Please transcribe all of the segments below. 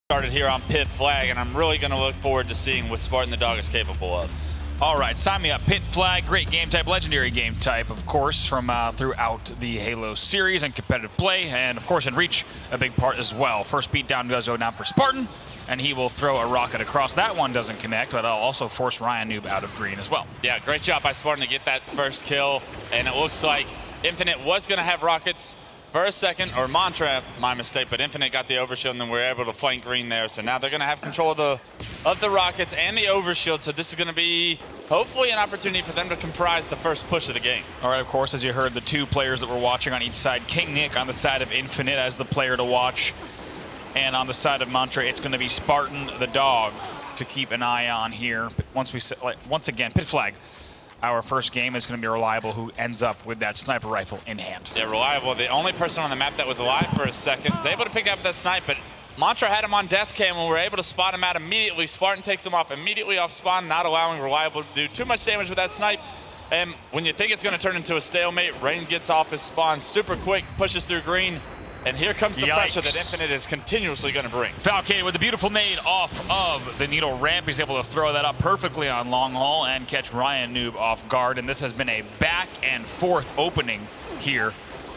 Started here on Pit Flag, and I'm really going to look forward to seeing what Spartan the Dog is capable of. All right, sign me up. Pit Flag, great game type, legendary game type, of course, from throughout the Halo series and competitive play, and of course in Reach, a big part as well. First beatdown does go down for Spartan, and he will throw a rocket across. That one doesn't connect, but I'll also force Ryan Noob out of green as well. Yeah, great job by Spartan to get that first kill, and it looks like Nfinite was going to have rockets for a second, or Mantra, my mistake, but Nfinite got the overshield and then we're able to flank green there. So now they're going to have control of the rockets and the overshield. So this is going to be hopefully an opportunity for them to comprise the first push of the game. All right, of course, as you heard, the two players that we're watching on each side, King Nick on the side of Nfinite as the player to watch, and on the side of Mantra, it's going to be Spartan the Dog to keep an eye on here. But once again, Pit Flag. Our first game is going to be Reliable, who ends up with that sniper rifle in hand. Yeah, Reliable, the only person on the map that was alive for a second, was able to pick up that snipe, but Mantra had him on death cam and we were able to spot him out immediately. Spartan takes him off immediately off spawn, not allowing Reliable to do too much damage with that snipe. And when you think it's going to turn into a stalemate, Rain gets off his spawn super quick, pushes through green. And here comes the pressure that Nfinite is continuously going to bring. Falcade with a beautiful nade off of the needle ramp. He's able to throw that up perfectly on long haul and catch Ryan Noob off guard. And this has been a back and forth opening here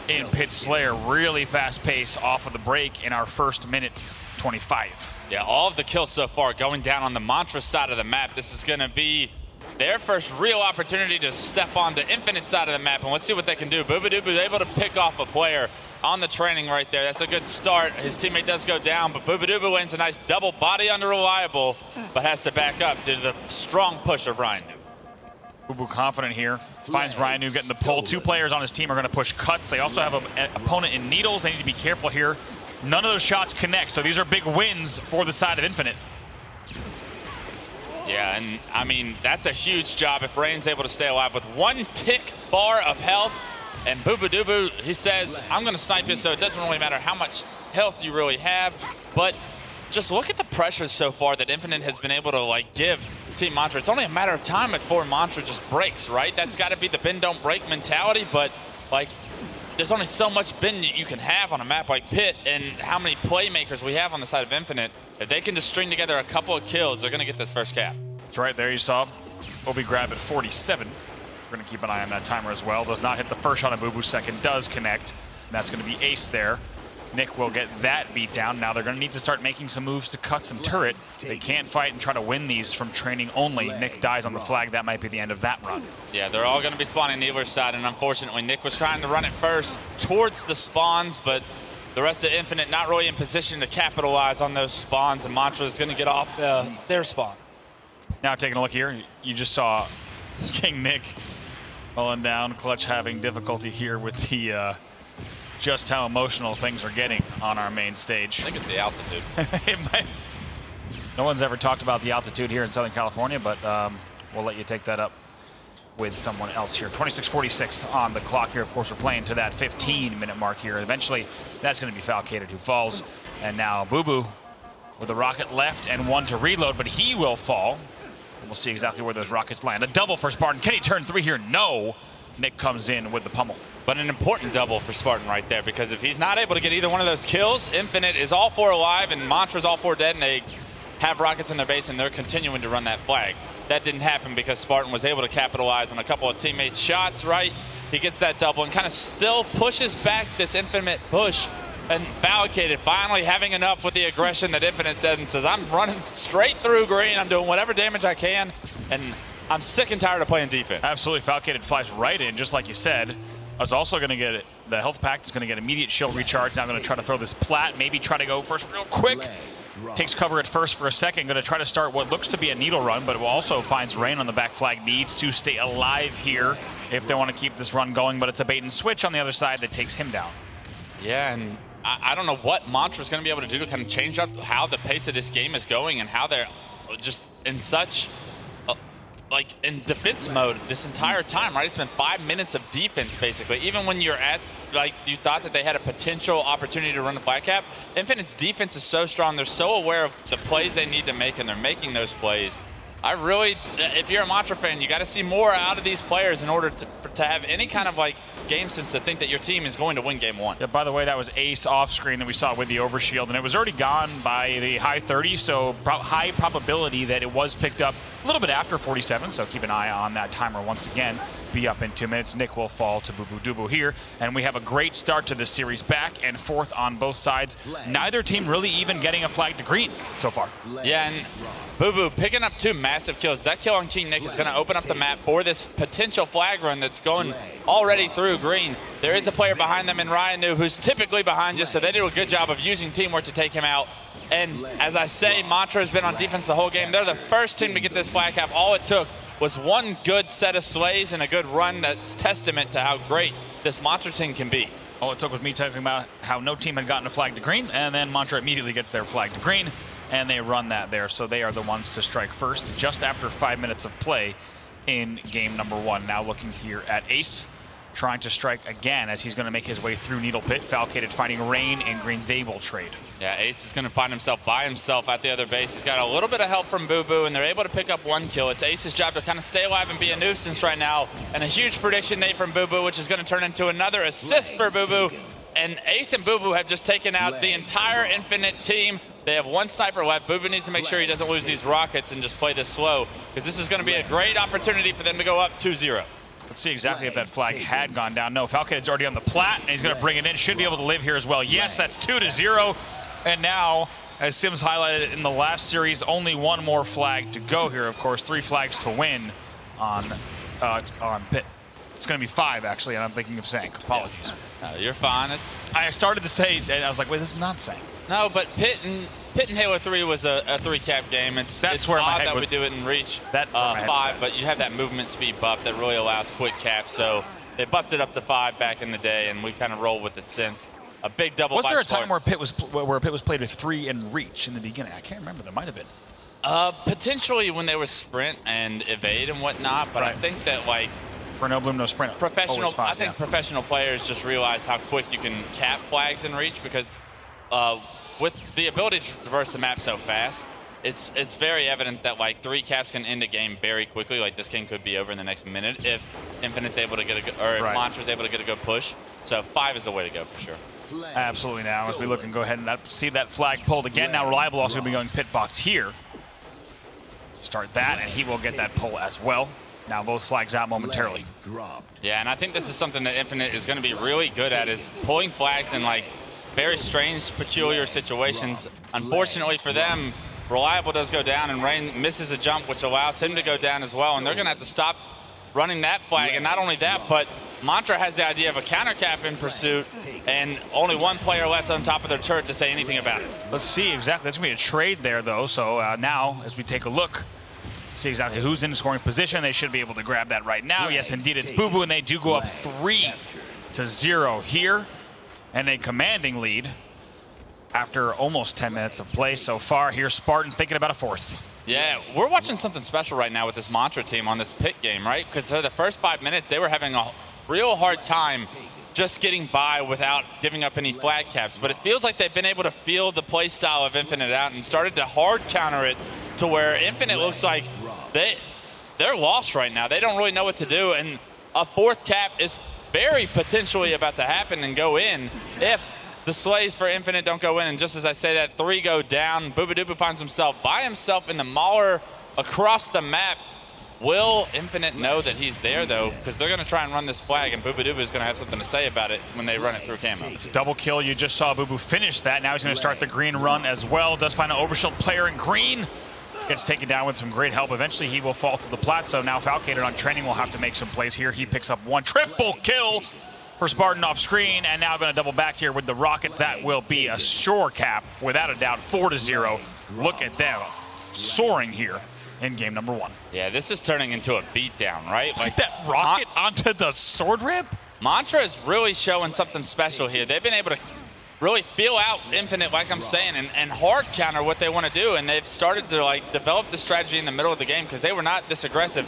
in Pit Slayer. Really fast pace off of the break in our first minute 25. Yeah, all of the kills so far going down on the Mantra side of the map. This is going to be their first real opportunity to step on the Nfinite side of the map. And let's see what they can do. Boobadoop is able to pick off a player on the training right there. That's a good start. His teammate does go down, but Boobadoop lands a nice double body under Reliable, but has to back up due to the strong push of Ryan Noob. Boo confident here. Finds Ryan Noob getting the pull. Two players on his team are going to push cuts. They also have an opponent in needles. They need to be careful here. None of those shots connect, so these are big wins for the side of Nfinite. Yeah, and I mean, that's a huge job if Rain's able to stay alive with one tick bar of health. And Boobadoop, he says, I'm going to snipe you, so it doesn't really matter how much health you really have. But just look at the pressure so far that Nfinite has been able to give Team Mantra. It's only a matter of time before Mantra just breaks, right? That's got to be the bend don't break mentality. But there's only so much bend you can have on a map like Pit, and how many playmakers we have on the side of Nfinite. If they can just string together a couple of kills, they're going to get this first cap. That's right there. You saw Ovi grab at 47. We're going to keep an eye on that timer as well. Does not hit the first shot of Boo. Second does connect. And that's going to be ace there. Nick will get that beat down. Now they're going to need to start making some moves to cuts and turret. They can't fight and try to win these from training only. Nick dies on the flag. That might be the end of that run. Yeah, they're all going to be spawning Needler's side, and unfortunately Nick was trying to run it first towards the spawns, but the rest of Nfinite not really in position to capitalize on those spawns, and Mantra is going to get off their spawn. Now taking a look here, you just saw King Nick falling down. Clutch having difficulty here with the just how emotional things are getting on our main stage. I think it's the altitude. No one's ever talked about the altitude here in Southern California, but we'll let you take that up with someone else here. 26:46 on the clock here. Of course, we're playing to that 15-minute mark here. Eventually, that's going to be Falcated who falls. And now Boo with a rocket left and one to reload, but he will fall. We'll see exactly where those rockets land. A double for Spartan. Can he turn three here? No. Nick comes in with the pummel. But an important double for Spartan right there, because if he's not able to get either one of those kills, Nfinite is all four alive and Mantra's all four dead, and they have rockets in their base and they're continuing to run that flag. That didn't happen because Spartan was able to capitalize on a couple of teammates' shots, right? He gets that double and kind of still pushes back this Nfinite push. And Falcated finally having enough with the aggression that Nfinite said and says, I'm running straight through green. I'm doing whatever damage I can. And I'm sick and tired of playing defense. Absolutely. Falcated flies right in, just like you said. I was also going to get the health pack. Is going to get immediate shield recharge. Now I'm going to try to throw this plat. Maybe try to go first real quick. Takes cover at first for a second. Going to try to start what looks to be a needle run, but it also finds Rain on the back flag. Needs to stay alive here if they want to keep this run going. But it's a bait and switch on the other side that takes him down. Yeah, and I don't know what Mantra's going to be able to do to kind of change up how the pace of this game is going and how they're just in such, in defense mode this entire time, right? It's been 5 minutes of defense, basically. Even when you're at, you thought that they had a potential opportunity to run the flag cap, Nfinite's defense is so strong. They're so aware of the plays they need to make, and they're making those plays. I really, if you're a Mantra fan, you got to see more out of these players in order to have any kind of game sense to think that your team is going to win game 1. Yeah, by the way, that was Ace off screen that we saw with the overshield, and it was already gone by the high 30, so high probability that it was picked up a little bit after 47, so keep an eye on that timer once again. Be up in 2 minutes. Nick will fall to Bubu here, and we have a great start to this series, back and forth on both sides. Neither team really even getting a flag to green so far. Yeah, and Bubu picking up 2 massive kills. That kill on King Nick is going to open up the map for this potential flag run that's going already through green. There is a player behind them in Ryan New who's typically behind you, so they do a good job of using teamwork to take him out. And as I say, Mantra has been on defense the whole game. They're the first team to get this flag cap. All it took was one good set of slays and a good run that's testament to how great this Mantra team can be. All it took was me talking about how no team had gotten a flag to green, and then Mantra immediately gets their flag to green, and they run that there. So they are the ones to strike first just after 5 minutes of play in game number 1. Now looking here at Ace, trying to strike again as he's going to make his way through Needle Pit. Falcated finding Rain and Green's able trade. Yeah, Ace is going to find himself by himself at the other base. He's got a little bit of help from Bubu, and they're able to pick up 1 kill. It's Ace's job to kind of stay alive and be a nuisance right now. And a huge prediction, Nate, from Bubu, which is going to turn into another assist for Bubu. And Ace and Bubu have just taken out the entire Nfinite team. They have 1 sniper left. Bubu needs to make sure he doesn't lose these rockets and just play this slow, because this is going to be a great opportunity for them to go up 2-0. Let's see exactly if that flag had gone down. No, Falcated's already on the plat, and he's going to bring it in. Should be able to live here as well. Yes, that's 2-0. And now, as Sims highlighted in the last series, only 1 more flag to go here. Of course, 3 flags to win on Pit. It's going to be 5, actually, and I'm thinking of Sank. Apologies. No, you're fine. I started to say, and I was like, wait, this is not Sank. No, but Pit and Halo 3 was a 3-cap game. It's where odd that we do it in Reach 5, but you have that movement speed buff that really allows quick caps. So they buffed it up to 5 back in the day, and we kind of roll with it since. A big double. Was there a time where Pit was played with 3 in Reach in the beginning? I can't remember. There might have been. Potentially when they were sprint and evade and whatnot, but right. I think that like for no bloom, no sprint. Professional. 5, I think professional players just realize how quick you can cap flags in Reach, because with the ability to traverse the map so fast, it's very evident that like 3 caps can end a game very quickly. Like this game could be over in the next minute if Nfinite's able to get a good, or if Mantra's able to get a good push. So 5 is the way to go for sure. Absolutely. Now as we look and go ahead and see that flag pulled again. Now Reliable also going to be going pit box here. Start that, and he will get that pull as well. Now both flags out momentarily. Yeah, and I think this is something that Nfinite is going to be really good at, is pulling flags in like very strange, peculiar situations. Unfortunately for them, Reliable does go down, and Rain misses a jump, which allows him to go down as well, and they're going to have to stop running that flag. And not only that, but Mantra has the idea of a counter cap in pursuit, and only 1 player left on top of their turret to say anything about it. Let's see exactly. That's going to be a trade there, though. So now, as we take a look, see exactly who's in the scoring position. They should be able to grab that right now. Yes, indeed, it's Bubu, and they do go up 3-0 here, and a commanding lead after almost 10 minutes of play so far. Here's Spartan thinking about a 4th. Yeah, we're watching something special right now with this Mantra team on this pit game, right? Because for the first 5 minutes, they were having a real hard time just getting by without giving up any flag caps. But it feels like they've been able to feel the play style of Nfinite out and started to hard counter it to where Nfinite looks like they're lost right now. They don't really know what to do, and a 4th cap is very potentially about to happen and go in if the slays for Nfinite don't go in. And just as I say that, 3 go down. Bubu finds himself by himself in the Mauler across the map. Will Nfinite know that he's there, though? Because they're going to try and run this flag, and Bubu is going to have something to say about it when they run it through camo. It's a double kill. You just saw Bubu finish that. Now he's going to start the green run as well. Does find an overshield player in green. Gets taken down with some great help. Eventually he will fall to the plat. So now Falcated on training will have to make some plays here. He picks up 1 triple kill for Spartan off screen, and now going to double back here with the Rockets. That will be a sure cap, without a doubt. 4-0. Look at them soaring here in game number 1. Yeah, this is turning into a beatdown, right? Like that rocket onto the sword ramp. Mantra is really showing something special here. They've been able to really feel out Nfinite, like I'm saying, and hard counter what they want to do. And they've started to like develop the strategy in the middle of the game, because they were not this aggressive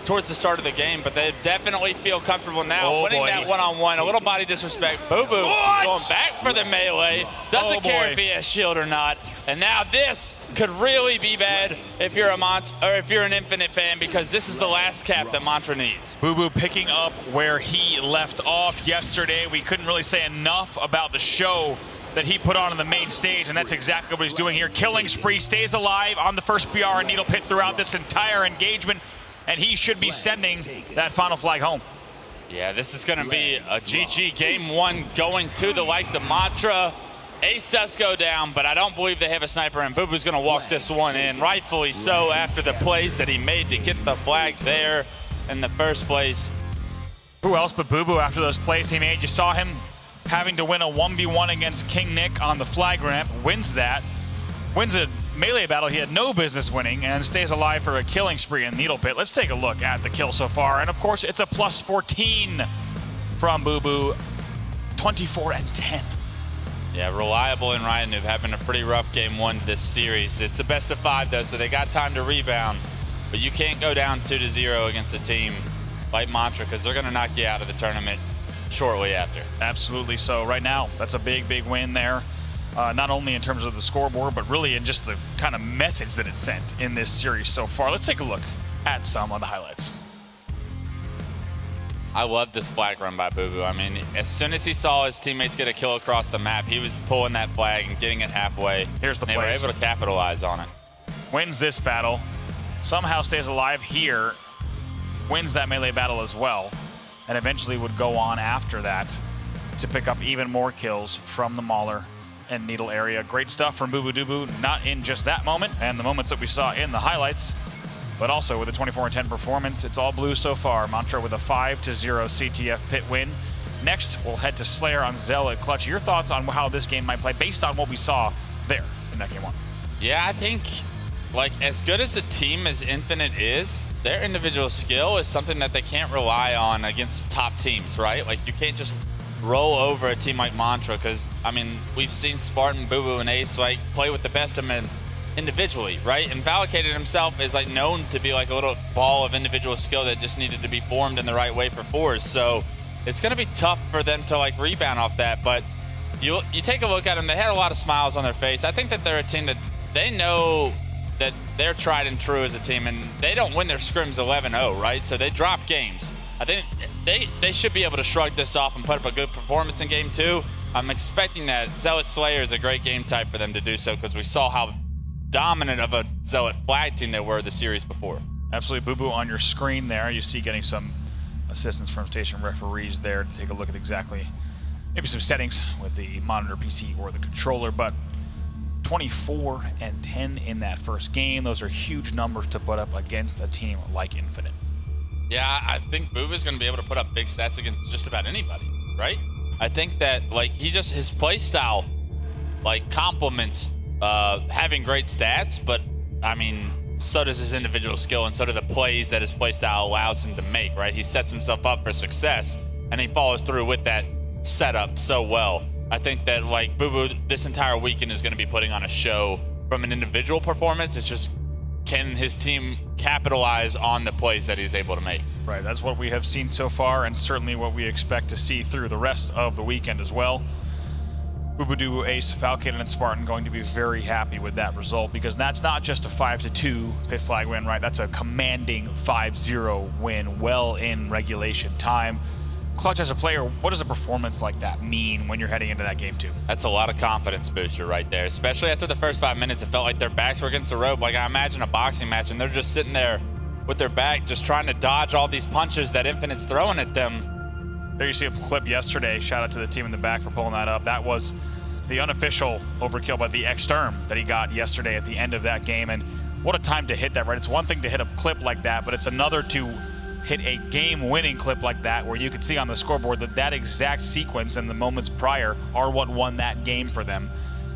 towards the start of the game, but they definitely feel comfortable now. Winning that one-on-one, a little body disrespect. Boo Boo going back for the melee. Doesn't care if he has shield or not. And now this could really be bad if you're an Nfinite fan, because this is the last cap that Mantra needs. Boo Boo picking up where he left off yesterday. We couldn't really say enough about the show that he put on the main stage, and that's exactly what he's doing here. Killing spree, stays alive on the first BR and Needle Pit throughout this entire engagement, and he should be sending that final flag home. Yeah, this is going to be a GG game one going to the likes of Mantra. Ace does go down, but I don't believe they have a sniper, and Boo Boo's going to walk this one in, rightfully so, after the plays that he made to get the flag there in the first place. Who else but Boo Boo after those plays he made? You saw him having to win a 1v1 against King Nick on the flag ramp, wins that, wins a melee battle he had no business winning, and stays alive for a killing spree in Needle Pit. Let's take a look at the kill so far, and of course it's a plus 14 from Boo Boo, 24 and 10. Yeah, Reliable and Ryan Noob having a pretty rough game one this series. It's the best of 5 though, so they got time to rebound, but you can't go down 2-0 against a team like Mantra, because they're going to knock you out of the tournament shortly after. Absolutely. So right now, that's a big, big win there. Not only in terms of the scoreboard, but really in just the kind of message that it sent in this series so far. Let's take a look at some of the highlights. I love this flag run by Boo Boo. I mean, as soon as he saw his teammates get a kill across the map, he was pulling that flag and getting it halfway. Here's the play. They were able to capitalize on it. Wins this battle, somehow stays alive here, wins that melee battle as well, and eventually would go on after that to pick up even more kills from the Mauler and Needle area. Great stuff from Boo Boo Doo Boo, not in just that moment and the moments that we saw in the highlights, but also with a 24 and 10 performance. It's all blue so far. Mantra with a 5-0 CTF pit win. Next, we'll head to Slayer on Zealot. Clutch, your thoughts on how this game might play based on what we saw there in that game one? Yeah, I think, like, as good as a team as Nfinite is, their individual skill is something that they can't rely on against top teams, right? Like, you can't just roll over a team like Mantra, because, I mean, we've seen Spartan, Boo Boo, and Ace, like, play with the best of them individually, right? And Valicated himself is, like, known to be, like, a little ball of individual skill that just needed to be formed in the right way for fours. So it's going to be tough for them to, like, rebound off that. But you take a look at them, they had a lot of smiles on their face. I think that they're a team that they know that they're tried and true as a team, and they don't win their scrims 11-0, right? So they drop games. I think they should be able to shrug this off and put up a good performance in game 2. I'm expecting that. Zealot Slayer is a great game type for them to do so, because we saw how dominant of a Zealot flag team they were the series before. Absolutely. Boo Boo on your screen there. You see getting some assistance from station referees there to take a look at exactly maybe some settings with the monitor PC or the controller, but 24 and 10 in that first game. Those are huge numbers to put up against a team like Nfinite. Yeah, I think Boo Boo's going to be able to put up big stats against just about anybody, right? I think that, like, his play style, like, complements having great stats, but, I mean, so does his individual skill, and so do the plays that his play style allows him to make, right? He sets himself up for success, and he follows through with that setup so well. I think that, like, Boo Boo this entire weekend is going to be putting on a show from an individual performance. It's just, can his team capitalize on the plays that he's able to make? Right, that's what we have seen so far, and certainly what we expect to see through the rest of the weekend as well. Boo Boo Doo Boo, Ace, Falcon, and Spartan going to be very happy with that result, because that's not just a 5-2 pit flag win, right? That's a commanding 5-0 win, well in regulation time. Clutch, as a player, what does a performance like that mean when you're heading into that game 2? That's a lot of confidence booster right there, especially after the first 5 minutes. It felt like their backs were against the rope. Like, I imagine a boxing match, and they're just sitting there with their back just trying to dodge all these punches that Nfinite's throwing at them. There you see a clip yesterday. Shout out to the team in the back for pulling that up. That was the unofficial overkill by the Exterm that he got yesterday at the end of that game. And what a time to hit that, right? It's one thing to hit a clip like that, but it's another to hit a game-winning clip like that, where you could see on the scoreboard that that exact sequence and the moments prior are what won that game for them.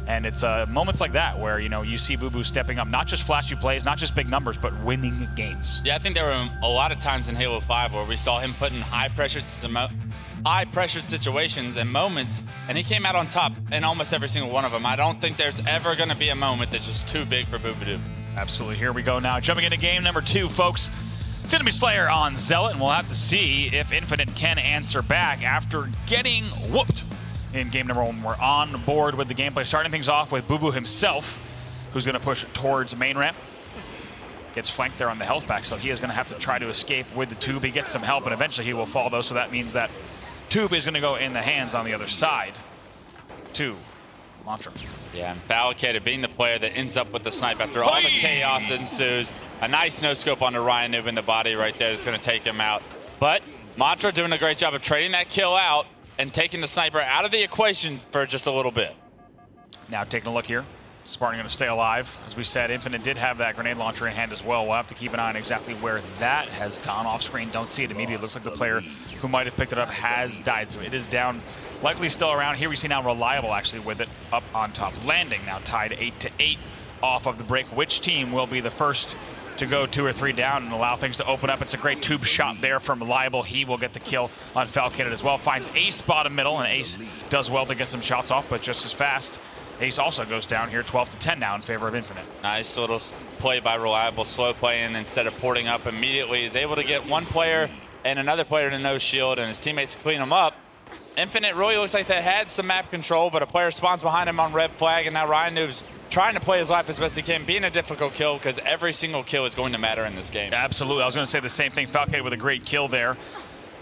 And it's moments like that where, you know, you see Boo Boo stepping up, not just flashy plays, not just big numbers, but winning games. Yeah, I think there were a lot of times in Halo 5 where we saw him put in high-pressured situations and moments, and he came out on top in almost every single one of them. I don't think there's ever going to be a moment that's just too big for Boo Boo Doo. Absolutely. Here we go now. Jumping into game number 2, folks. It's Enemy Slayer on Zealot, and we'll have to see if Nfinite can answer back after getting whooped in game number 1. We're on board with the gameplay, starting things off with Boo Boo himself, who's going to push towards main ramp. Gets flanked there on the health pack, so he is going to have to try to escape with the tube. He gets some help, and eventually he will fall, though, so that means that tube is going to go in the hands on the other side to Mantra. Yeah, and Falcated being the player that ends up with the snipe after all the chaos ensues. A nice no-scope onto Ryan Noob in the body right there that's going to take him out. But Mantra doing a great job of trading that kill out and taking the sniper out of the equation for just a little bit. Now taking a look here. Spartan going to stay alive. As we said, Nfinite did have that grenade launcher in hand as well. We'll have to keep an eye on exactly where that has gone off screen. Don't see it immediately. It looks like the player who might have picked it up has died. So it is down, likely still around. Here we see now Reliable actually with it up on top. Landing now tied 8-8 off of the break. Which team will be the first to go 2 or 3 down and allow things to open up? It's a great tube shot there from Reliable. He will get the kill on Falcated as well. Finds Ace bottom middle, and Ace does well to get some shots off, but just as fast. Ace also goes down here, 12-10 now in favor of Nfinite. Nice little play by Reliable, slow playing instead of porting up immediately. He's able to get one player and another player to no shield, and his teammates clean him up. Nfinite really looks like they had some map control, but a player spawns behind him on red flag, and now Ryan Noob's trying to play his life as best he can, being a difficult kill because every single kill is going to matter in this game. Absolutely. I was going to say the same thing. Falcated with a great kill there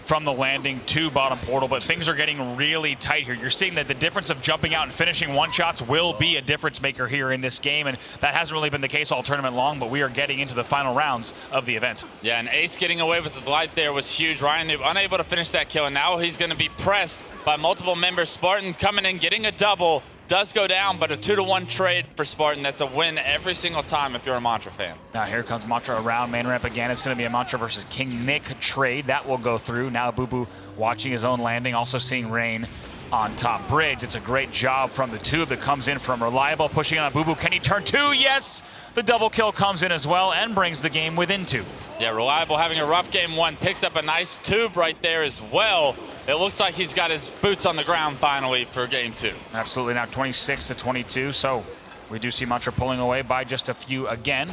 from the landing to bottom portal, but things are getting really tight here. You're seeing that the difference of jumping out and finishing one-shots will be a difference maker here in this game, and that hasn't really been the case all tournament long, but we are getting into the final rounds of the event. Yeah, and Ace getting away with his life there was huge. Ryan Noob unable to finish that kill, and now he's going to be pressed by multiple members. Spartan coming in, getting a double. Does go down, but a 2-to-1 trade for Spartan. That's a win every single time if you're a Mantra fan. Now here comes Mantra around main ramp again. It's going to be a Mantra versus King Nick trade. That will go through. Now Boo Boo watching his own landing, also seeing Rain on top bridge. It's a great job from the tube that comes in from Reliable, pushing on Boo Boo. Can he turn 2? Yes! The double kill comes in as well and brings the game within 2. Yeah, Reliable having a rough game 1. Picks up a nice tube right there as well. It looks like he's got his boots on the ground finally for game 2. Absolutely. Now 26-22. So we do see Mantra pulling away by just a few again.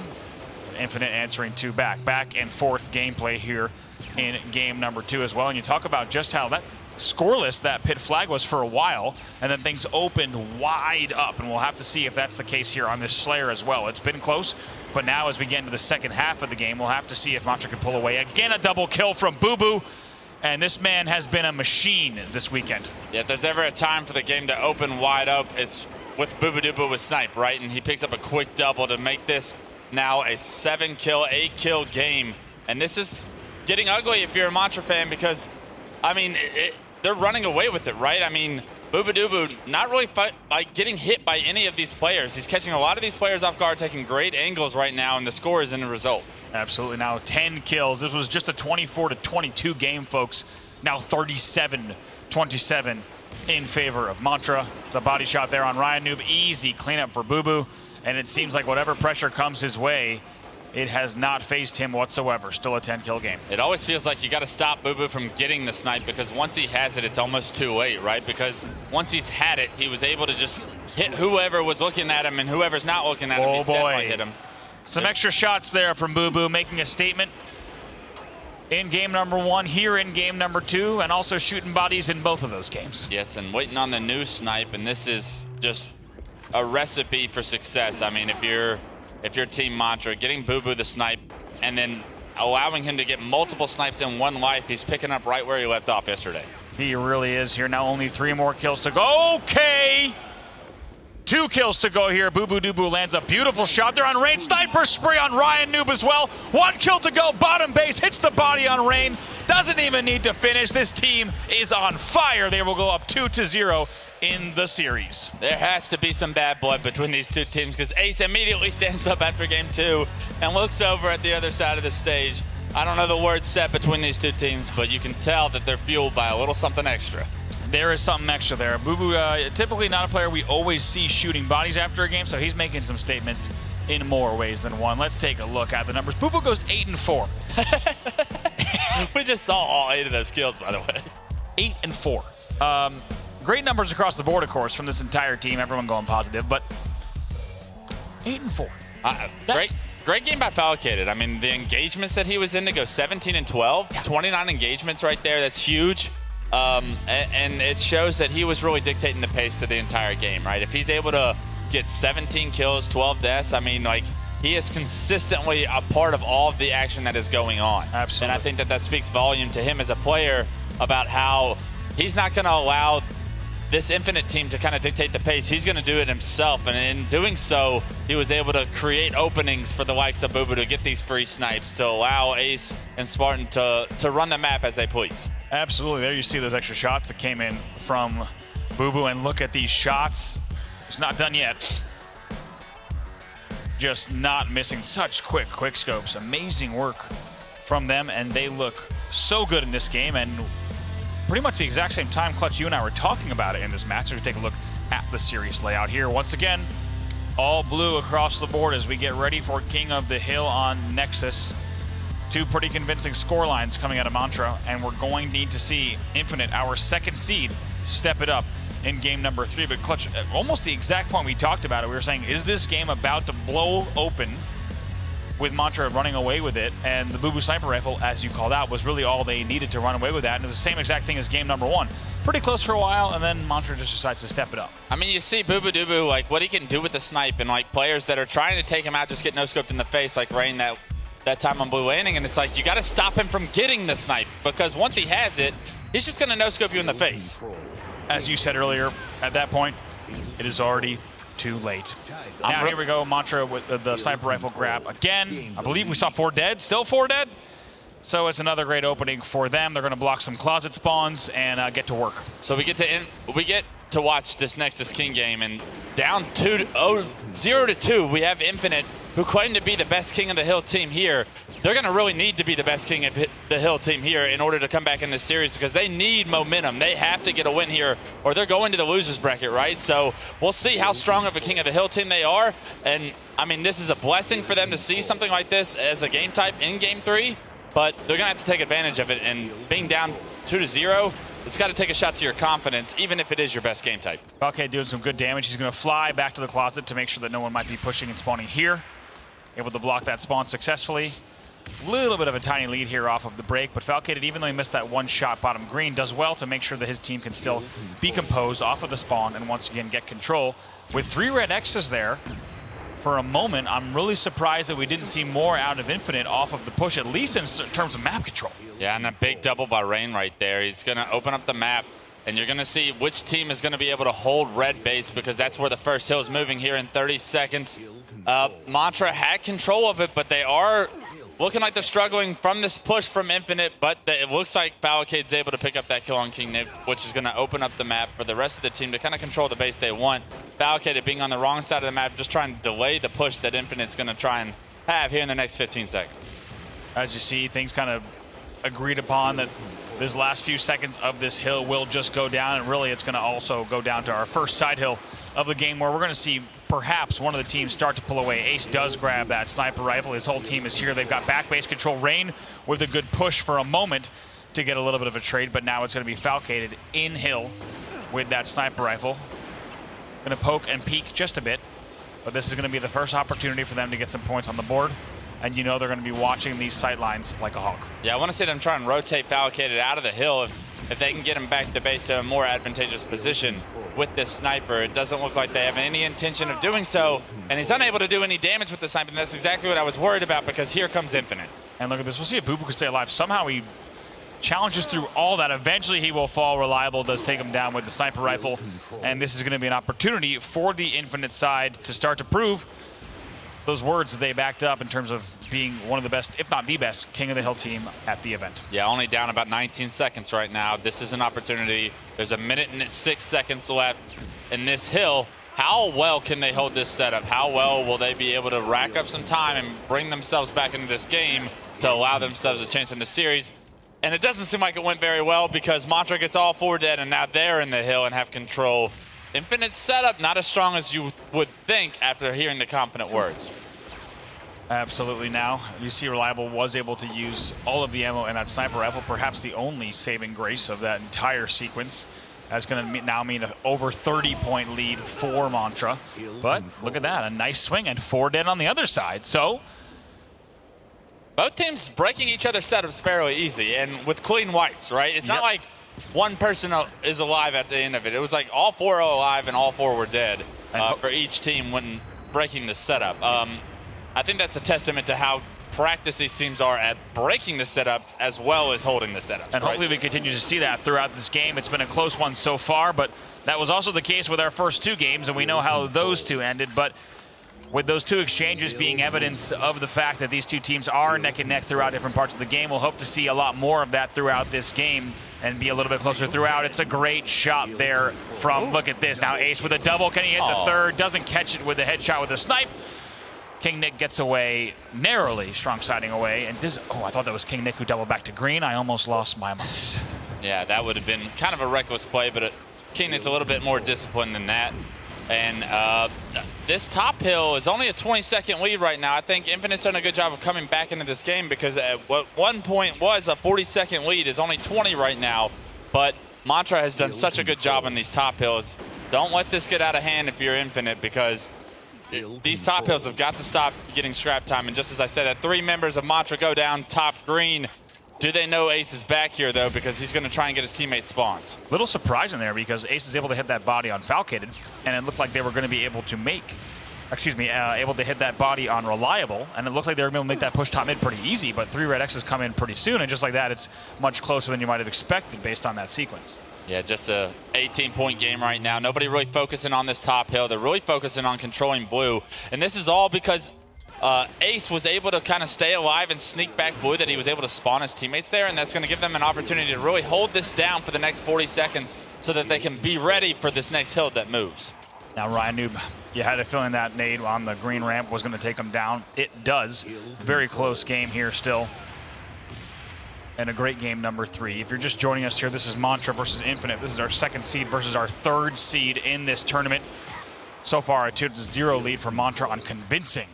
Nfinite answering 2 back. Back and forth gameplay here in game number 2 as well. And you talk about just how that scoreless that pit flag was for a while, and then things opened wide up, and we'll have to see if that's the case here on this Slayer as well. It's been close, but now as we get into the second half of the game, we'll have to see if Mantra can pull away. Again, a double kill from Boo Boo, and this man has been a machine this weekend. Yeah, if there's ever a time for the game to open wide up, it's with Boo Boo Doo Boo with Snipe, right? And he picks up a quick double to make this now a 7-kill, 8-kill game. And this is getting ugly if you're a Mantra fan because, I mean, they're running away with it, right? I mean, Boo Boo Doo Boo not really getting hit by any of these players. He's catching a lot of these players off guard, taking great angles right now, and the score is in the result. Absolutely. Now 10 kills. This was just a 24-22 game, folks. Now 37-27 in favor of Mantra. It's a body shot there on Ryan Noob. Easy cleanup for Boo Boo. And it seems like whatever pressure comes his way, it has not phased him whatsoever. Still a 10-kill game. It always feels like you got to stop Boo Boo from getting the snipe because once he has it, it's almost too late, right? Because once he's had it, he was able to just hit whoever was looking at him, and whoever's not looking at him, he's definitely hit him. Some extra shots there from Boo Boo, making a statement in game number 1, here in game number 2, and also shooting bodies in both of those games. Yes, and waiting on the new snipe, and this is just a recipe for success. I mean, if you're Team Mantra, getting Boo Boo the snipe and then allowing him to get multiple snipes in one life, he's picking up right where he left off yesterday. He really is here. Now only 3 more kills to go. Okay! 2 kills to go here. Boo Boo Doo Boo lands a beautiful shot there on Rain. Sniper spree on Ryan Noob as well. 1 kill to go. Bottom base hits the body on Rain. Doesn't even need to finish. This team is on fire. They will go up 2-0 in the series. There has to be some bad blood between these two teams because Ace immediately stands up after game 2 and looks over at the other side of the stage. I don't know the words set between these two teams, but you can tell that they're fueled by a little something extra. There is something extra there. Boo Boo, typically not a player we always see shooting bodies after a game, so he's making some statements in more ways than one. Let's take a look at the numbers. Boo Boo goes 8-4. We just saw all 8 of those kills, by the way. 8-4. Great numbers across the board, of course, from this entire team. Everyone going positive, but 8-4. Great game by Falcated. I mean, the engagements that he was in to go 17 and 12, 29 engagements right there. That's huge. And it shows that he was really dictating the pace to the entire game, right? If he's able to get 17 kills, 12 deaths, I mean, like, he is consistently a part of all of the action that is going on. Absolutely. And I think that that speaks volume to him as a player about how he's not going to allow this Nfinite team to kind of dictate the pace. He's going to do it himself, and in doing so, he was able to create openings for the likes of Bubu to get these free snipes, to allow Ace and Spartan to run the map as they please. Absolutely. There you see those extra shots that came in from Bubu, and look at these shots. It's not done yet. Just not missing such quick scopes. Amazing work from them, and they look so good in this game, and pretty much the exact same time, Clutch, you and I were talking about it in this match. So we take a look at the series layout here. Once again, all blue across the board as we get ready for King of the Hill on Nexus. Two pretty convincing score lines coming out of Mantra, and we're going to need to see Nfinite, our second seed, step it up in game number 3. But Clutch, almost the exact point we talked about it, we were saying, is this game about to blow open with Mantra running away with it? And the Bubu sniper rifle, as you called out, was really all they needed to run away with that. And it was the same exact thing as game number 1. Pretty close for a while, and then Mantra just decides to step it up. I mean, you see Bubu Dubu, like, what he can do with the snipe, and, like, players that are trying to take him out just get no-scoped in the face, like Rain that time on Blue Landing, and it's like, you got to stop him from getting the snipe, because once he has it, he's just going to no-scope you in the face. As you said earlier, at that point, it is already too late. Now here we go, Mantra with the sniper rifle grab again. I believe we saw 4 dead, still 4 dead. So it's another great opening for them. They're going to block some closet spawns and get to work. So we get to watch this Nexus King game, and down 0-2, we have Nfinite, who claim to be the best King of the Hill team here. They're going to really need to be the best King of the Hill team here in order to come back in this series, because they need momentum. They have to get a win here, or they're going to the losers bracket, right? So we'll see how strong of a King of the Hill team they are. And, I mean, this is a blessing for them to see something like this as a game type in Game 3, but they're going to have to take advantage of it. And being down 2-0, it's got to take a shot to your confidence, even if it is your best game type. Okay, doing some good damage. He's going to fly back to the closet to make sure that no one might be pushing and spawning here. Able to block that spawn successfully. Little bit of a tiny lead here off of the break, but Falcated, even though he missed that one shot bottom green, does well to make sure that his team can still be composed off of the spawn and once again get control. With 3 red X's there, for a moment, I'm really surprised that we didn't see more out of Nfinite off of the push, at least in terms of map control. Yeah, and a big double by Rain right there. He's going to open up the map, and you're going to see which team is going to be able to hold red base, because that's where the first hill is moving here in 30 seconds. Mantra had control of it, but they are looking like they're struggling from this push from Nfinite, but it looks like Falcade's able to pick up that kill on King Nib, which is going to open up the map for the rest of the team to kind of control the base they want. Falcade being on the wrong side of the map, just trying to delay the push that Nfinite's going to try and have here in the next 15 seconds. As you see, things kind of agreed upon that this last few seconds of this hill will just go down, and really it's going to also go down to our first side hill of the game, where we're going to see perhaps one of the teams start to pull away. Ace does grab that sniper rifle. His whole team is here. They've got back base control. Rain with a good push for a moment to get a little bit of a trade, but now it's going to be Falcated in hill with that sniper rifle. Going to poke and peek just a bit, but this is going to be the first opportunity for them to get some points on the board. And you know they're going to be watching these sight lines like a hawk. Yeah, I want to see them try and rotate Falcated out of the hill if they can get him back to base to a more advantageous position with this sniper. It doesn't look like they have any intention of doing so, and he's unable to do any damage with the sniper, and that's exactly what I was worried about, because here comes Nfinite. And look at this. We'll see if Bubu can stay alive. Somehow he challenges through all that. Eventually he will fall. Reliable does take him down with the sniper rifle, and this is going to be an opportunity for the Nfinite side to start to prove those words that they backed up in terms of being one of the best, if not the best, King of the Hill team at the event. Yeah, only down about 19 seconds right now. This is an opportunity. There's 1 minute and 6 seconds left in this hill. How well can they hold this setup? How well will they be able to rack up some time and bring themselves back into this game to allow themselves a chance in the series? And it doesn't seem like it went very well, because Mantra gets all 4 dead, and now they're in the hill and have control. Nfinite's setup not as strong as you would think after hearing the confident words. Absolutely. Now you see Reliable was able to use all of the ammo in that sniper rifle, perhaps the only saving grace of that entire sequence. That's going to now mean an over 30-point lead for Mantra. But look at that, a nice swing, and 4 dead on the other side. So Both teams breaking each other's setups fairly easy and with clean wipes, right? It's not like one person is alive at the end of it. It was like all 4 are alive and all 4 were dead for each team when breaking the setup. I think that's a testament to how practiced these teams are at breaking the setups as well as holding the setups. And hopefully we continue to see that throughout this game. It's been a close one so far, but that was also the case with our first 2 games, and we know how those 2 ended. But with those 2 exchanges being evidence of the fact that these 2 teams are neck and neck throughout different parts of the game, we'll hope to see a lot more of that throughout this game and be a little bit closer throughout. It's a great shot there from, look at this, now Ace with a double. Can he hit the third? Doesn't catch it with a headshot with a snipe. King Nick gets away narrowly, strong siding away. And this, I thought that was King Nick who doubled back to green. I almost lost my mind. Yeah, that would have been kind of a reckless play, but King Nick's a little bit more disciplined than that. And this top hill is only a 20-second lead right now. I think Nfinite's done a good job of coming back into this game because at what one point was a 40-second lead is only 20 right now. But Mantra has done such a good job on these top hills. Don't let this get out of hand if you're Nfinite, because these top hills have got to stop getting scrap time. And just as I said, that 3 members of Mantra go down top green. Do they know Ace is back here, though, because he's going to try and get his teammate spawns? Little surprising there, because Ace is able to hit that body on Falcated, and it looked like they were going to be able to able to hit that body on Reliable, and it looked like they were able to make that push top mid pretty easy, but 3 red X's come in pretty soon, and just like that, it's much closer than you might have expected based on that sequence. Yeah, just a 18-point game right now. Nobody really focusing on this top hill. They're really focusing on controlling blue, and this is all because Ace was able to kind of stay alive and sneak back blue, that he was able to spawn his teammates there, and that's going to give them an opportunity to really hold this down for the next 40 seconds so that they can be ready for this next hill that moves. Now, Ryan Noob, you had a feeling that nade on the green ramp was going to take him down. It does. Very close game here still. And a great game number 3. If you're just joining us here, this is Mantra versus Nfinite. This is our 2nd seed versus our 3rd seed in this tournament. So far, a 2-0 lead for Mantra on convincing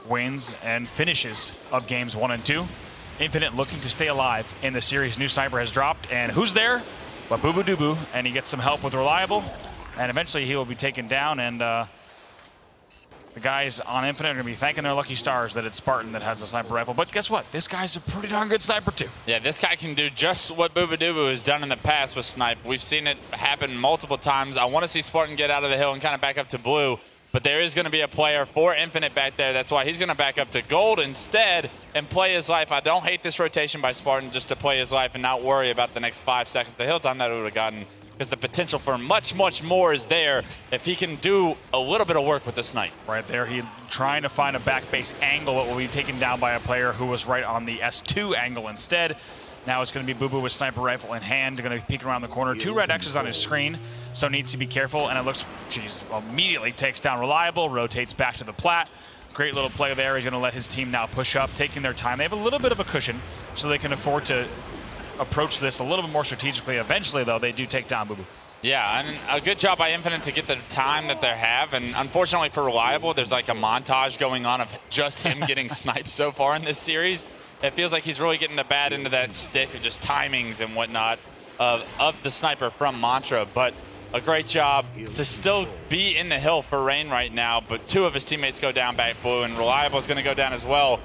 wins and finishes of games 1 and 2. Nfinite looking to stay alive in the series. New sniper has dropped, and who's there but Bubu, and he gets some help with Reliable, and eventually he will be taken down, and the guys on Nfinite are going to be thanking their lucky stars that it's Spartan that has a sniper rifle. But guess what? This guy's a pretty darn good sniper too. Yeah, this guy can do just what Bubu has done in the past with snipe. We've seen it happen multiple times. I want to see Spartan get out of the hill and kind of back up to blue. But there is going to be a player for Nfinite back there. That's why he's going to back up to gold instead and play his life. I don't hate this rotation by Spartan, just to play his life and not worry about the next 5 seconds of hill time that it would have gotten, because the potential for much, much more is there if he can do a little bit of work with the snipe. Right there, he's trying to find a back base angle that will be taken down by a player who was right on the S2 angle instead. Now it's going to be Bubu with sniper rifle in hand, going to be peeking around the corner. 2 red X's on his screen, so needs to be careful. And it looks, immediately takes down Reliable, rotates back to the plat. Great little play there. He's going to let his team now push up, taking their time. They have a little bit of a cushion, so they can afford to approach this a little bit more strategically. Eventually, though, they do take down Bubu. Yeah, and a good job by Nfinite to get the time that they have. And unfortunately for Reliable, there's like a montage going on of just him getting sniped so far in this series. It feels like he's really getting the bad end of that stick of just timings and whatnot of the sniper from Mantra. But a great job to still be in the hill for Rain right now. But 2 of his teammates go down back blue, and Reliable is going to go down as well.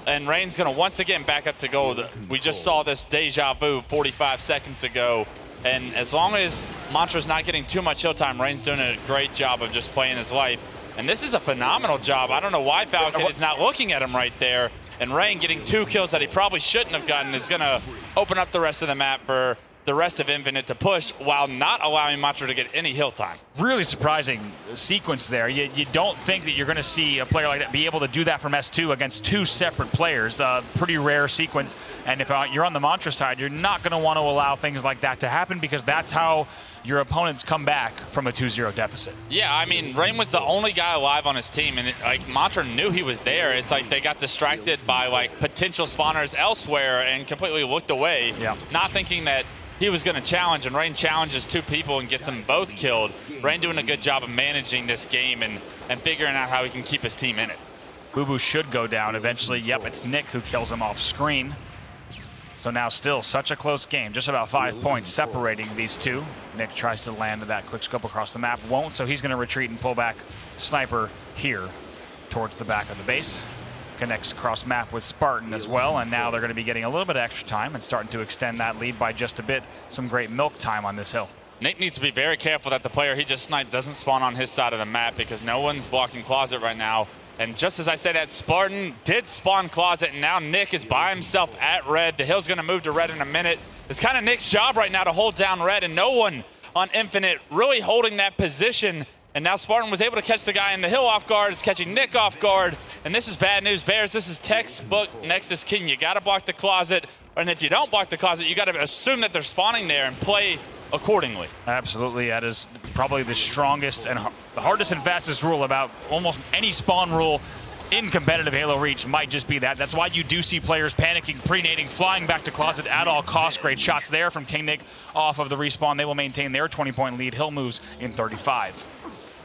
And Rain's going to once again back up to gold. We just saw this deja vu 45 seconds ago. And as long as Mantra's not getting too much hill time, Rain's doing a great job of just playing his life. And this is a phenomenal job. I don't know why Falcon is not looking at him right there. And Rain getting 2 kills that he probably shouldn't have gotten is going to open up the rest of the map for the rest of Nfinite to push while not allowing Mantra to get any hill time. Really surprising sequence there. You don't think that you're going to see a player like that be able to do that from S2 against 2 separate players. Pretty rare sequence. And if you're on the Mantra side, you're not going to want to allow things like that to happen, because that's how your opponents come back from a 2-0 deficit. Yeah, I mean, Rain was the only guy alive on his team, and Mantra knew he was there. It's like they got distracted by potential spawners elsewhere and completely looked away, not thinking that he was going to challenge, and Rain challenges 2 people and gets them both killed. Rain doing a good job of managing this game and figuring out how he can keep his team in it. Bubu should go down eventually. Yep, it's Nick who kills him off screen. So now still such a close game, just about 5 points separating these 2. Nick tries to land that quick scope across the map, won't, so he's going to retreat and pull back sniper here towards the back of the base. connects cross map with Spartan as well, and now they're going to be getting a little bit of extra time and starting to extend that lead by just a bit. Some great milk time on this hill. Nick needs to be very careful that the player he just sniped doesn't spawn on his side of the map, because no one's blocking Closet right now. And just as I said that, Spartan did spawn Closet, and now Nick is by himself at red. The hill's going to move to red in a minute. It's kind of Nick's job right now to hold down red, and no one on Nfinite really holding that position. And now Spartan was able to catch the guy in the hill off guard. It's catching Nick off guard. And this is bad news, Bears. This is textbook Nexus King. You got to block the Closet. And if you don't block the Closet, you got to assume that they're spawning there and play accordingly. Absolutely. That is probably the strongest and the hardest and fastest rule about almost any spawn rule in competitive Halo Reach might just be that. That's why you do see players panicking, pre-nading, flying back to Closet at all costs. Great shots there from King Nick off of the respawn. They will maintain their 20-point lead. Hill moves in 35.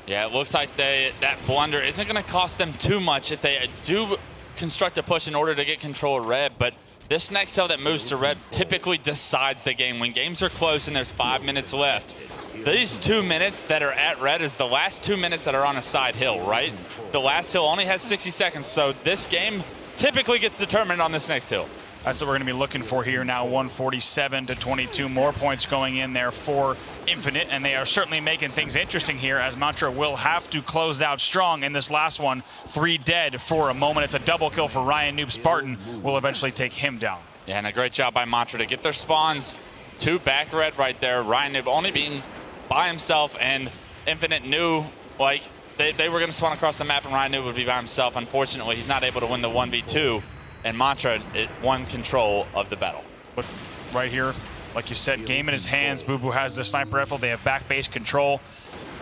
Yeah, it looks like that blunder isn't going to cost them too much if they do construct a push in order to get control of red. But this next hill that moves to red typically decides the game. When games are close and there's 5 minutes left, these 2 minutes that are at red is the last 2 minutes that are on a side hill, right? The last hill only has 60 seconds, so this game typically gets determined on this next hill. That's what we're going to be looking for here now. 147 to 22. More points going in there for Nfinite, and they are certainly making things interesting here, as Mantra will have to close out strong in this last one. 3 dead for a moment. It's a double kill for Ryan Noob. Spartan will eventually take him down. Yeah, and a great job by Mantra to get their spawns to back red right there. Ryan Noob only being by himself, and Nfinite knew like they were going to spawn across the map and Ryan Noob would be by himself. Unfortunately, he's not able to win the 1v2. And Mantra won control of the battle. But right here, like you said, game in his hands. Boo has the sniper rifle. They have back base control.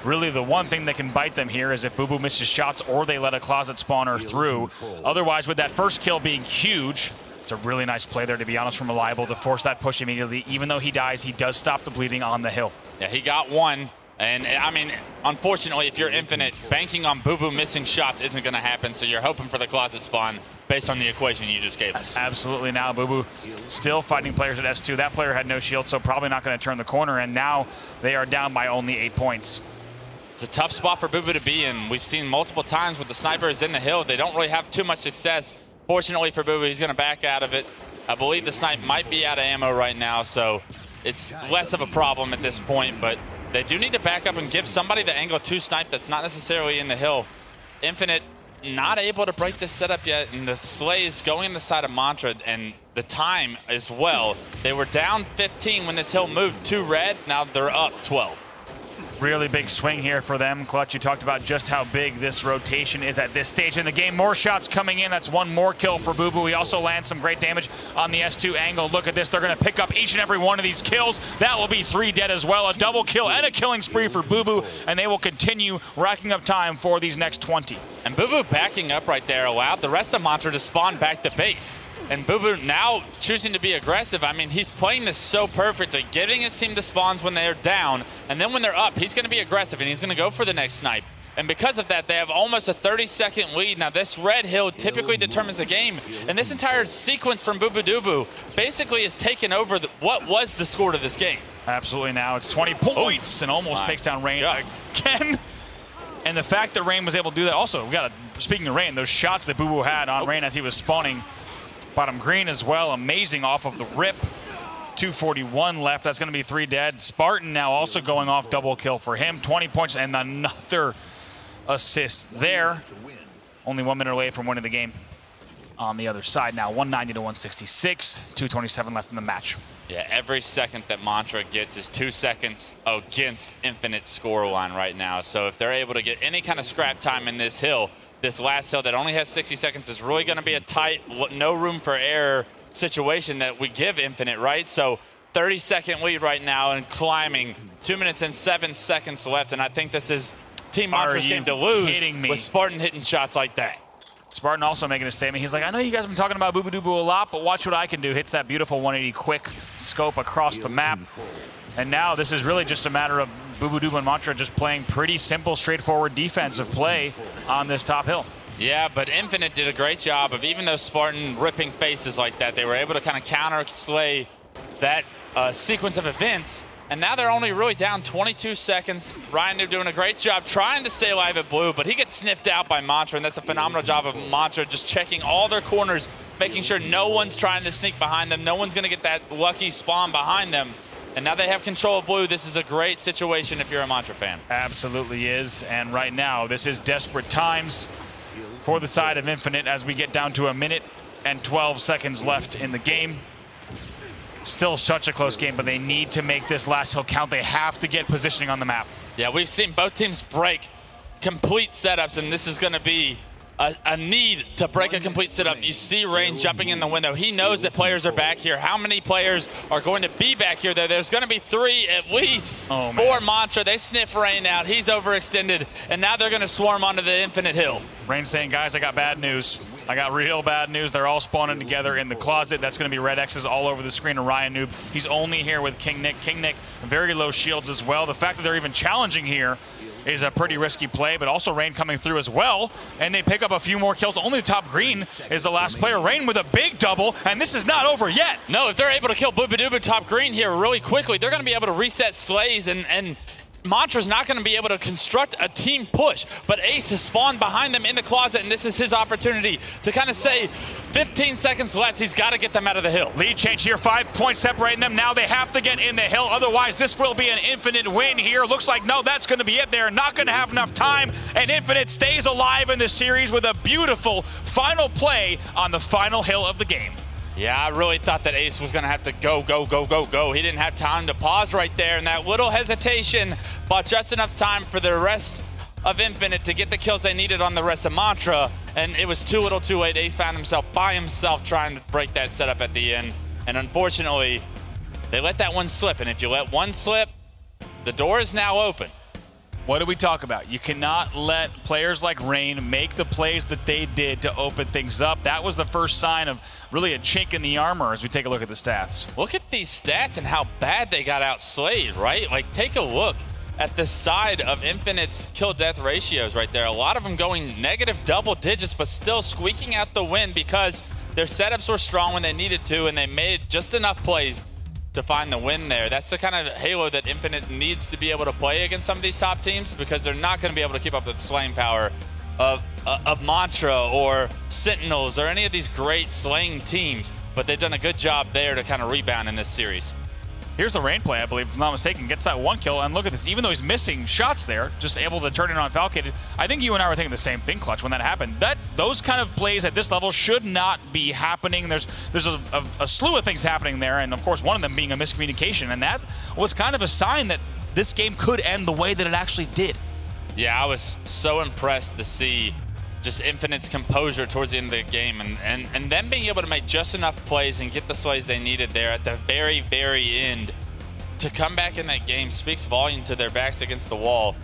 Really, the one thing that can bite them here is if Boo misses shots or they let a Closet spawner through. Otherwise, with that first kill being huge, it's a really nice play there, to be honest, from Reliable to force that push immediately. Even though he dies, he does stop the bleeding on the hill. Yeah, he got one. And, I mean, unfortunately, if you're Nfinite, banking on Boo missing shots isn't going to happen, so you're hoping for the Closet spawn based on the equation you just gave us. Absolutely. Now Boo still fighting players at S2. That player had no shield, so probably not going to turn the corner, and now they are down by only 8 points. It's a tough spot for Boo to be in. We've seen multiple times with the snipers in the hill, they don't really have too much success. Fortunately for Boo, he's going to back out of it. I believe the snipe might be out of ammo right now, so it's less of a problem at this point, but they do need to back up and give somebody the angle 2 snipe that's not necessarily in the hill. Nfinite not able to break this setup yet, and the Slay is going in the side of Mantra, and the time as well. They were down 15 when this hill moved to red. Now they're up 12. Really big swing here for them. Clutch, you talked about just how big this rotation is at this stage in the game. More shots coming in. That's one more kill for Boo. He also lands some great damage on the S2 angle. Look at this. They're going to pick up each and every one of these kills. That will be 3 dead as well. A double kill and a killing spree for Boo, and they will continue racking up time for these next 20. And Boo backing up right there allowed the rest of Mantra to spawn back to base. And Boo now choosing to be aggressive. I mean, he's playing this so perfectly, getting his team to spawns when they're down, and then when they're up, he's going to be aggressive, and he's going to go for the next snipe. And because of that, they have almost a 30-second lead. Now, this red hill typically determines the game, and this entire sequence from Boo basically has taken over what was the score to this game. Absolutely. Now it's 20 points and almost takes down Rain again. And the fact that Rain was able to do that, also, speaking of Rain, those shots that Boo had on Rain as he was spawning, bottom green as well, amazing off of the rip. 241 left. That's going to be 3 dead. Spartan now also going off, double kill for him. 20 points and another assist there. Only 1 minute away from winning the game on the other side now. 190 to 166. 227 left in the match. Yeah, every second that Mantra gets is 2 seconds against Nfinite's scoreline right now. So if they're able to get any kind of scrap time in this hill, this last hill that only has 60 seconds is really going to be a tight, no room for error situation that we give Nfinite, right? So 30-second lead right now and climbing. 2 minutes and 7 seconds left, and I think this is Team Mantra's game to lose with Spartan hitting shots like that. Spartan also making a statement. He's like, I know you guys have been talking about Boo a lot, but watch what I can do. Hits that beautiful 180 quick scope across the map. And now this is really just a matter of Boo and Mantra just playing pretty simple, straightforward defensive play on this top hill. Yeah, but Nfinite did a great job of, even though Spartan ripping faces like that, they were able to kind of counter Slay that sequence of events And now they're only really down 22 seconds. Ryan Noob doing a great job trying to stay alive at blue, but he gets sniffed out by Mantra, and that's a phenomenal job of Mantra just checking all their corners, making sure no one's trying to sneak behind them. No one's going to get that lucky spawn behind them. And now they have control of blue. This is a great situation if you're a Mantra fan. Absolutely is. And right now, this is desperate times for the side of Nfinite as we get down to 1 minute and 12 seconds left in the game. Still such a close game, but they need to make this last hill count. They have to get positioning on the map. Yeah, we've seen both teams break complete setups, and this is going to be a need to break a complete setup. You see Rain jumping in the window. He knows that players are back here. How many players are going to be back here? There's going to be 3 at least for Mantra. They sniff Rain out. He's overextended, and now they're going to swarm onto the Infinite Hill. Rain saying, guys, I got bad news. I got real bad news. They're all spawning together in the closet. That's going to be red X's all over the screen of Ryan Noob. He's only here with King Nick. King Nick, very low shields as well. The fact that they're even challenging here is a pretty risky play, but also Rain coming through as well, and they pick up a few more kills. Only the top green is the last player. Rain with a big double, and this is not over yet. No, if they're able to kill Boobadooboo top green here really quickly, they're going to be able to reset Slays, and Mantra's not going to be able to construct a team push, but Ace has spawned behind them in the closet, and this is his opportunity to kind of say 15 seconds left. He's got to get them out of the hill. Lead change here, 5 points separating them. Now they have to get in the hill, otherwise this will be an Infinite win here. Looks like, no, that's going to be it. They're not going to have enough time, and Infinite stays alive in the series with a beautiful final play on the final hill of the game. Yeah, I really thought that Ace was going to have to go. He didn't have time to pause right there, and that little hesitation bought just enough time for the rest of Infinite to get the kills they needed on the rest of Mantra, and it was too little too late. Ace found himself by himself trying to break that setup at the end, and unfortunately, they let that one slip, and if you let one slip, the door is now open. What do we talk about? You cannot let players like Rain make the plays that they did to open things up. That was the first sign of really a chink in the armor as we take a look at the stats. Look at these stats and how bad they got outslayed, right? Like, take a look at the side of Infinite's kill-death ratios right there. A lot of them going negative double digits, but still squeaking out the win because their setups were strong when they needed to, and they made just enough plays to find the win there. That's the kind of halo that Infinite needs to be able to play against some of these top teams, because they're not going to be able to keep up with the slaying power of Mantra or Sentinels or any of these great slaying teams, but they've done a good job there to kind of rebound in this series. Here's the Rain play, I believe, if I'm not mistaken, gets that 1 kill, and look at this, even though he's missing shots there, just able to turn it on Falcated. I think you and I were thinking the same thing, Clutch, when that happened. Those kind of plays at this level should not be happening. There's a slew of things happening there, and of course one of them being a miscommunication, and that was kind of a sign that this game could end the way that it actually did. Yeah, I was so impressed to see just Infinite's composure towards the end of the game, and them being able to make just enough plays and get the slays they needed there at the very, very end to come back in that game speaks volume to their backs against the wall.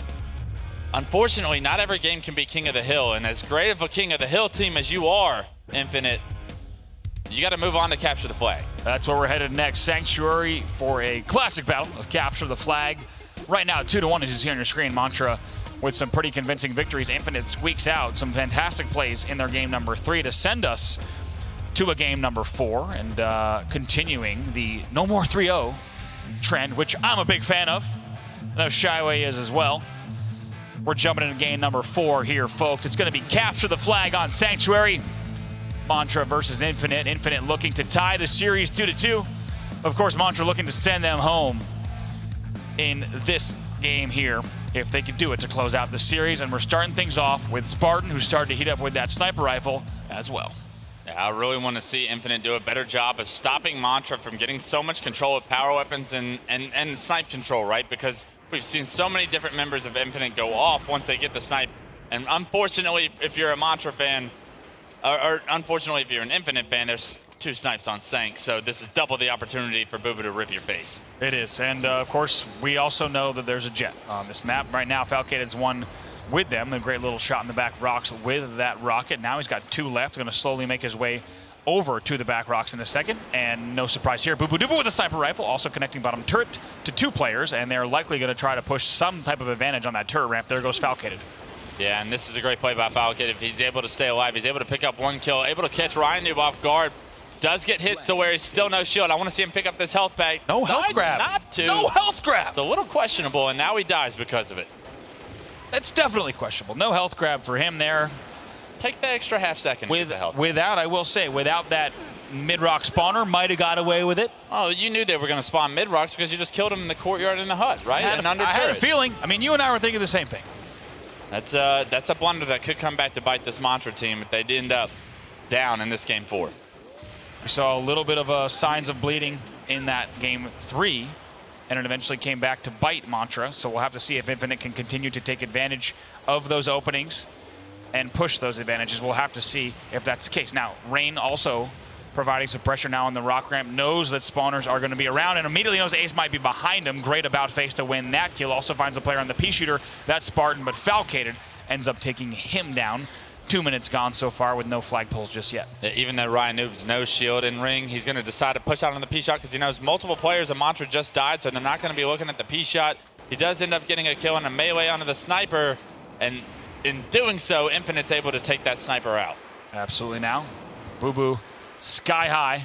Unfortunately, not every game can be King of the Hill, and as great of a King of the Hill team as you are, Infinite, you got to move on to capture the flag. That's where we're headed next. Sanctuary for a classic battle of capture the flag. Right now, 2-1 as you see on your screen. Mantra with some pretty convincing victories. Infinite squeaks out some fantastic plays in their game number 3 to send us to a game number 4, and continuing the no more 3-0 trend, which I'm a big fan of. I know Shyway is as well. We're jumping into game number 4 here, folks. It's going to be capture the flag on Sanctuary. Mantra versus Infinite. Infinite looking to tie the series 2-2. Of course, Mantra looking to send them home in this game here, if they could do it to close out the series. And we're starting things off with Spartan, who started to heat up with that sniper rifle as well. Yeah, I really want to see Infinite do a better job of stopping Mantra from getting so much control of power weapons and snipe control, right? Because we've seen so many different members of Infinite go off once they get the snipe. And unfortunately, if you're a Mantra fan, or unfortunately if you're an Infinite fan, there's 2 snipes on Sank, so this is double the opportunity for Booba to rip your face. It is, and of course, we also know that there's a jet on this map. Right now, Falcated's one with them, a great little shot in the back rocks with that rocket. Now he's got 2 left, going to slowly make his way over to the back rocks in a second, and no surprise here, Booba with a sniper rifle, also connecting bottom turret to 2 players, and they're likely going to try to push some type of advantage on that turret ramp. There goes Falcated. Yeah, and this is a great play by Falcated. If he's able to stay alive, he's able to pick up 1 kill, able to catch Ryan Noob off guard. Does get hit to where he's still no shield. I want to see him pick up this health pack. No health grab. Not to. No health grab. It's a little questionable, and now he dies because of it. That's definitely questionable. No health grab for him there. Take the extra half second. Without, I will say, without that mid-rock spawner, might have got away with it. Oh, you knew they were going to spawn mid-rocks because you just killed him in the courtyard in the hut, right? I had a feeling. I mean, you and I were thinking the same thing. That's a blunder that could come back to bite this Mantra team if they did end up down in this game 4. We saw a little bit of signs of bleeding in that game 3, and it eventually came back to bite Mantra. So we'll have to see if Nfinite can continue to take advantage of those openings and push those advantages. We'll have to see if that's the case. Now, Rain also providing some pressure now on the rock ramp, knows that spawners are going to be around, and immediately knows Ace might be behind him. Great about face to win that kill. Also finds a player on the P-shooter. That's Spartan, but Falcated ends up taking him down. 2 minutes gone so far with no flagpoles just yet. Yeah, even though Ryan Noob's no shield in ring, he's going to decide to push out on the P-shot because he knows multiple players of Mantra just died, so they're not going to be looking at the P-shot. He does end up getting a kill in a melee onto the sniper, and in doing so, Nfinite's able to take that sniper out. Absolutely now. Boo Boo sky high.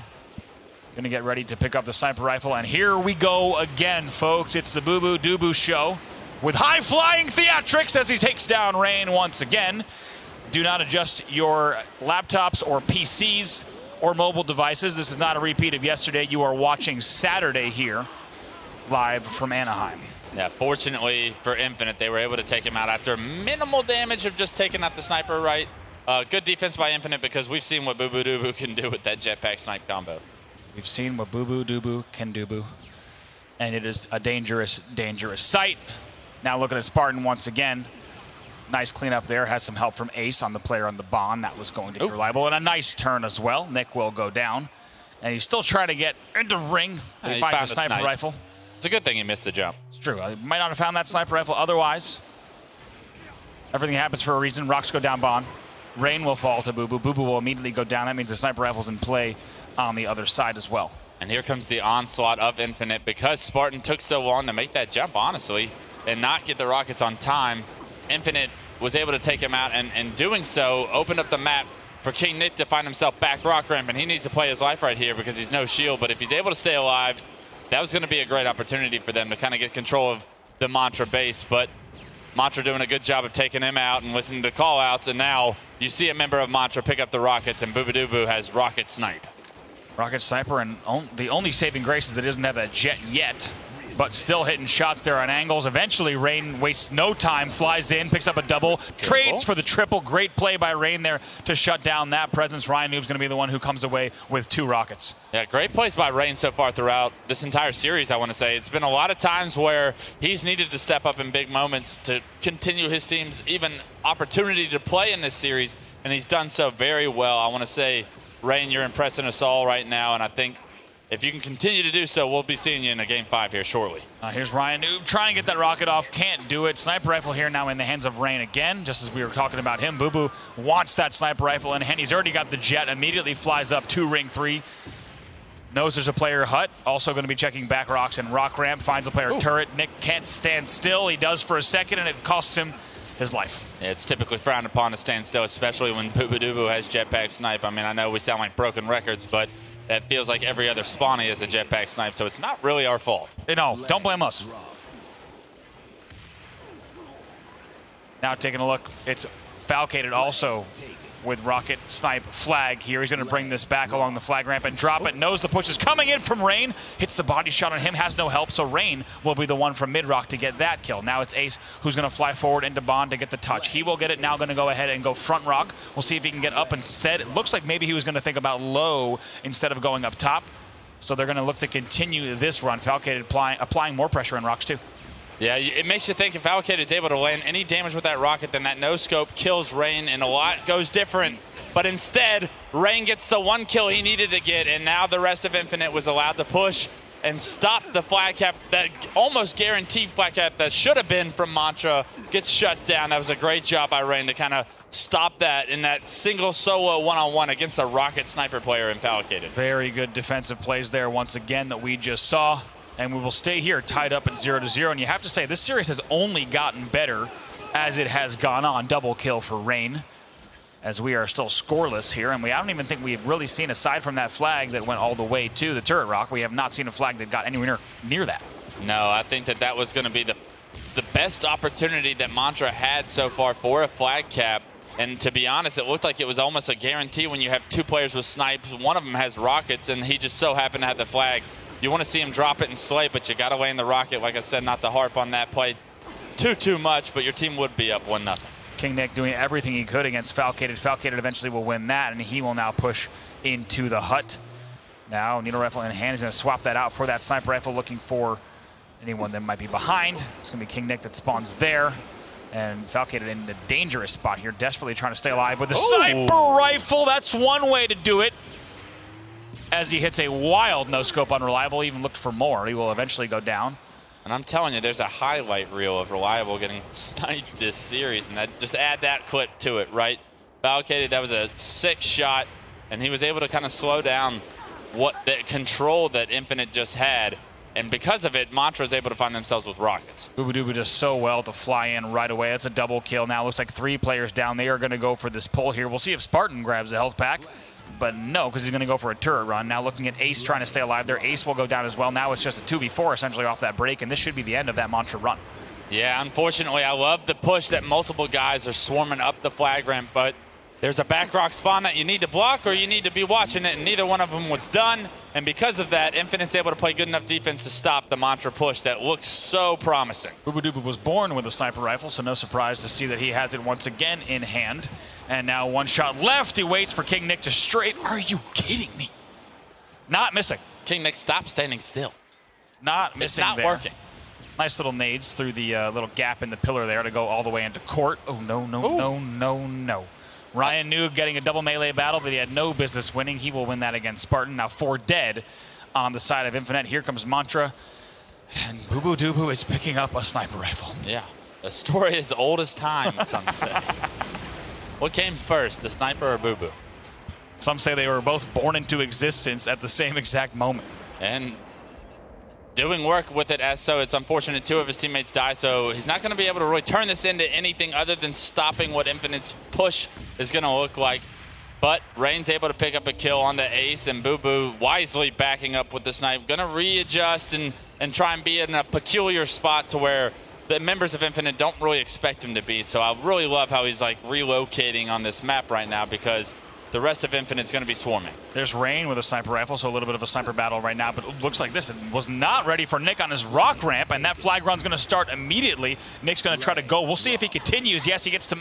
Going to get ready to pick up the sniper rifle, and here we go again, folks. It's the Boo Boo Doo show with high-flying theatrics as he takes down Rain once again. Do not adjust your laptops or PCs or mobile devices. This is not a repeat of yesterday. You are watching Saturday here, live from Anaheim. Yeah, fortunately for Nfinite, they were able to take him out after minimal damage of just taking out the sniper, right? Good defense by Nfinite because we've seen what Boo Boo Doo can do with that jetpack snipe combo. We've seen what Boo Boo Doo can do, and it is a dangerous, dangerous sight. Now looking at Spartan once again. Nice cleanup there. Has some help from Ace on the player on the Bond. That was going to be reliable. And a nice turn as well. Nick will go down. And he's still trying to get into ring. He finds a sniper rifle. It's a good thing he missed the jump. It's true. I might not have found that sniper rifle otherwise. Everything happens for a reason. Rocks go down Bond. Rain will fall to Boo Boo. Boo Boo will immediately go down. That means the sniper rifle's in play on the other side as well. And here comes the onslaught of Nfinite because Spartan took so long to make that jump, honestly, and not get the rockets on time. Nfinite was able to take him out, and doing so opened up the map for King Nick to find himself back rock ramp, and he needs to play his life right here because he's no shield. But if he's able to stay alive, that was going to be a great opportunity for them to kind of get control of the Mantra base. But Mantra doing a good job of taking him out and listening to call-outs, and now you see a member of Mantra pick up the rockets, and Boo Boo Doo has rocket snipe. Rocket sniper, and the only saving grace is that it doesn't have that jet yet, but still hitting shots there on angles. Eventually, Rain wastes no time, flies in, picks up a double, trades for the triple. Great play by Rain there to shut down that presence. Ryan Noob's going to be the one who comes away with 2 rockets. Yeah, great plays by Rain so far throughout this entire series, I want to say. It's been a lot of times where he's needed to step up in big moments to continue his team's even opportunity to play in this series, and he's done so very well. I want to say, Rain, you're impressing us all right now, and I think if you can continue to do so, we'll be seeing you in a Game 5 here shortly. Here's Ryan Noob trying to get that rocket off. Can't do it. Sniper rifle here now in the hands of Rain again, just as we were talking about him. Boo Boo wants that sniper rifle in hand. He's already got the jet. Immediately flies up to ring 3. Knows there's a player hut. Also going to be checking back rocks and rock ramp. Finds a player turret. Nick can't stand still. He does for a second, and it costs him his life. Yeah, it's typically frowned upon to stand still, especially when Boo Boo Doo has jetpack snipe. I mean, I know we sound like broken records, but that feels like every other spawny is a jetpack snipe, so it's not really our fault. No, don't blame us. Now taking a look, it's Falcated also with rocket snipe flag here. He's going to bring this back along the flag ramp and drop it. Knows the push is coming in from Rain. Hits the body shot on him, has no help, so Rain will be the one from mid-rock to get that kill. Now it's Ace who's going to fly forward into Bond to get the touch. He will get it, now going to go ahead and go front rock. We'll see if he can get up instead. It looks like maybe he was going to think about low instead of going up top. So they're going to look to continue this run. Falcated applying more pressure on rocks too. Yeah, it makes you think if Falcated is able to land any damage with that rocket, then that no-scope kills Rain, and a lot goes different. But instead, Rain gets the 1 kill he needed to get, and now the rest of Nfinite was allowed to push and stop the flag cap, that almost guaranteed flag cap that should have been from Mantra, gets shut down. That was a great job by Rain to kind of stop that in that single solo one-on-one against a rocket sniper player in Falcated. Very good defensive plays there once again that we just saw. And we will stay here tied up at 0-0. And you have to say, this series has only gotten better as it has gone on. Double kill for Rain. as we are still scoreless here. And I don't even think we've really seen, aside from that flag that went all the way to the turret rock, we have not seen a flag that got anywhere near that. No, I think that was going to be the best opportunity that Mantra had so far for a flag cap. And to be honest, it looked like it was almost a guarantee when you have two players with snipes. One of them has rockets, and he just so happened to have the flag. You want to see him drop it and slay, but you got to land the rocket. Like I said, not to harp on that play too much, but your team would be up 1-0. King Nick doing everything he could against Falcated. Falcated eventually will win that, and he will now push into the hut. Now, needle rifle in hand. He's going to swap that out for that sniper rifle, looking for anyone that might be behind. It's going to be King Nick that spawns there. And Falcated in a dangerous spot here, desperately trying to stay alive with the sniper rifle. That's one way to do it. As he hits a wild no-scope on Reliable, even looked for more. He will eventually go down. And I'm telling you, there's a highlight reel of Reliable getting sniped this series, and just add that clip to it, right? Falcated, that was a sick shot, and he was able to kind of slow down that control that Nfinite just had. And because of it, Mantra is able to find themselves with rockets. Bubudubu does so well to fly in right away. That's a double kill. Now looks like 3 players down. They are going to go for this pull here. We'll see if Spartan grabs the health pack. But no, because he's going to go for a turret run. Now looking at Ace trying to stay alive there. Ace will go down as well. Now it's just a 2v4 essentially off that break, and this should be the end of that Mantra run. Yeah, unfortunately, I love the push that multiple guys are swarming up the flag ramp, but there's a back rock spawn that you need to block or you need to be watching it, and neither one of them was done. And because of that, Nfinite's able to play good enough defense to stop the Mantra push that looks so promising. Bubudubu was born with a sniper rifle, so no surprise to see that he has it once again in hand. And now one shot left. He waits for King Nick to strafe. Are you kidding me? Not missing. King Nick, stop standing still. Not missing. It's not working. Nice little nades through the little gap in the pillar there to go all the way into court. Oh, no, no, no, no, no. Ryan Noob getting a double melee battle that he had no business winning. He will win that against Spartan. Now 4 dead on the side of Nfinite. Here comes Mantra. And Bubudubu is picking up a sniper rifle. Yeah. A story as old as time, some say. What came first, the sniper or Bubu? Some say they were both born into existence at the same exact moment. And doing work with it, as so it's unfortunate 2 of his teammates die, so he's not going to be able to really turn this into anything other than stopping what Nfinite's push is going to look like. But Rain's able to pick up a kill on the Ace, and Bubu wisely backing up with the snipe. Going to readjust and try and be in a peculiar spot to where the members of Nfinite don't really expect him to be. So I really love how he's like relocating on this map right now, because the rest of Nfinite's going to be swarming. There's Rain with a sniper rifle, so a little bit of a sniper battle right now, but it looks like this was not ready for Nick on his rock ramp, and that flag run's going to start immediately. Nick's going to try to go. We'll see if he continues. Yes, he gets to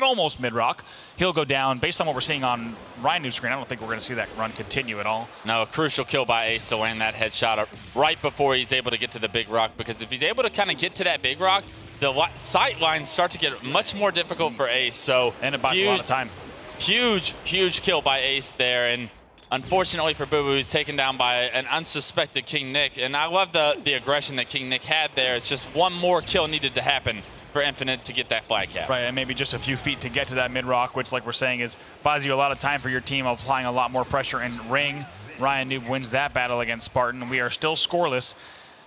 almost mid-rock. He'll go down. Based on what we're seeing on Ryan Noob's screen, I don't think we're going to see that run continue at all. No, a crucial kill by Ace to land that headshot right before he's able to get to the big rock, because if he's able to kind of get to that big rock, the sight lines start to get much more difficult for Ace. So and it buys a lot of time. Huge kill by Ace there, and unfortunately for Bubu, he's taken down by an unsuspected King Nick. And I love the aggression that King Nick had there. It's just one more kill needed to happen for Nfinite to get that flag cap. Right, and maybe just a few feet to get to that mid-rock, which, like we're saying, buys you a lot of time for your team, applying a lot more pressure in ring. Ryan Noob wins that battle against Spartan. We are still scoreless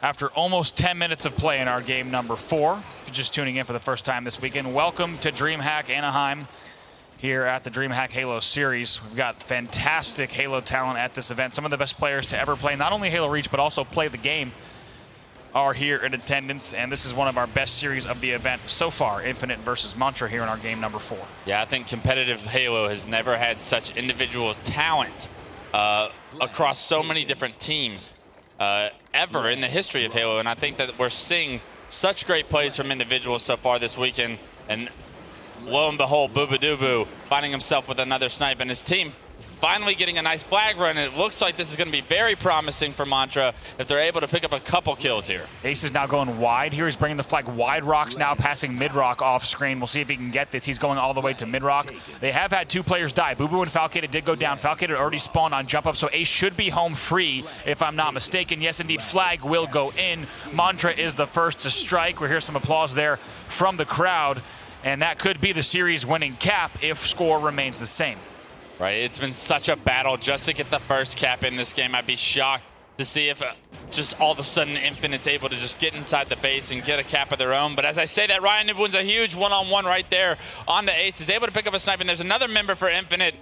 after almost 10 minutes of play in our game number 4. If you're just tuning in for the first time this weekend, welcome to DreamHack Anaheim here at the DreamHack Halo Series. We've got fantastic Halo talent at this event. Some of the best players to ever play not only Halo Reach, but also play the game are here in attendance, and this is one of our best series of the event so far, Nfinite versus Mantra here in our game number 4. Yeah, I think competitive Halo has never had such individual talent across so many different teams ever in the history of Halo, and I think that we're seeing such great plays from individuals so far this weekend, and lo and behold, Bubudubu finding himself with another snipe, and his team finally getting a nice flag run. It looks like this is going to be very promising for Mantra if they're able to pick up a couple kills here. Ace is now going wide here. He's bringing the flag wide rocks, now passing mid-rock off screen. We'll see if he can get this. He's going all the way to mid-rock. They have had 2 players die. Bubu and Falcated did go down. Falcated already spawned on jump up, so Ace should be home free if I'm not mistaken. Yes, indeed, flag will go in. Mantra is the first to strike. We'll hear some applause there from the crowd, and that could be the series winning cap if score remains the same. Right, it's been such a battle just to get the first cap in this game. I'd be shocked to see if just all of a sudden Nfinite's able to just get inside the base and get a cap of their own. But as I say that, Ryan Noob wins a huge one-on-one right there on the ace. He's able to pick up a snipe, and there's another member for Nfinite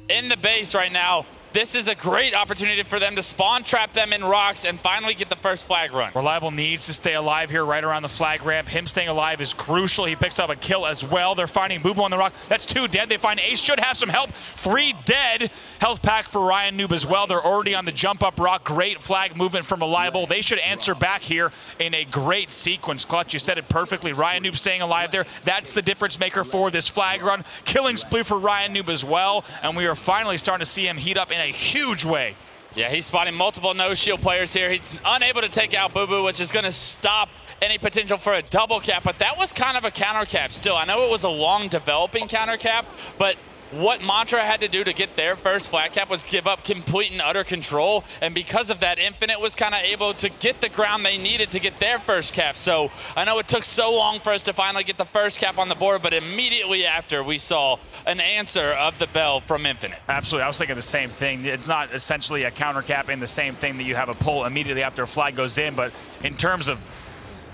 in the base right now. This is a great opportunity for them to spawn trap them in rocks and finally get the first flag run. Reliable needs to stay alive here right around the flag ramp. Him staying alive is crucial. He picks up a kill as well. They're finding Boo Boo on the rock. That's 2 dead. They find Ace. Should have some help. 3 dead. Health pack for Ryan Noob as well. They're already on the jump up rock. Great flag movement from Reliable. They should answer back here in a great sequence. Clutch, you said it perfectly. Ryan Noob staying alive there. That's the difference maker for this flag run. Killing spree for Ryan Noob as well. And we are finally starting to see him heat up in a huge way. Yeah, he's spotting multiple no-shield players here. He's unable to take out Boo Boo, which is going to stop any potential for a double cap. But that was kind of a counter cap still. I know it was a long developing counter cap, but what Mantra had to do to get their first flag cap was give up complete and utter control. And because of that, Nfinite was kind of able to get the ground they needed to get their first cap. So I know it took so long for us to finally get the first cap on the board, but immediately after we saw an answer of the bell from Nfinite. Absolutely. I was thinking the same thing. It's not essentially a counter cap in the same thing that you have a pull immediately after a flag goes in, but in terms of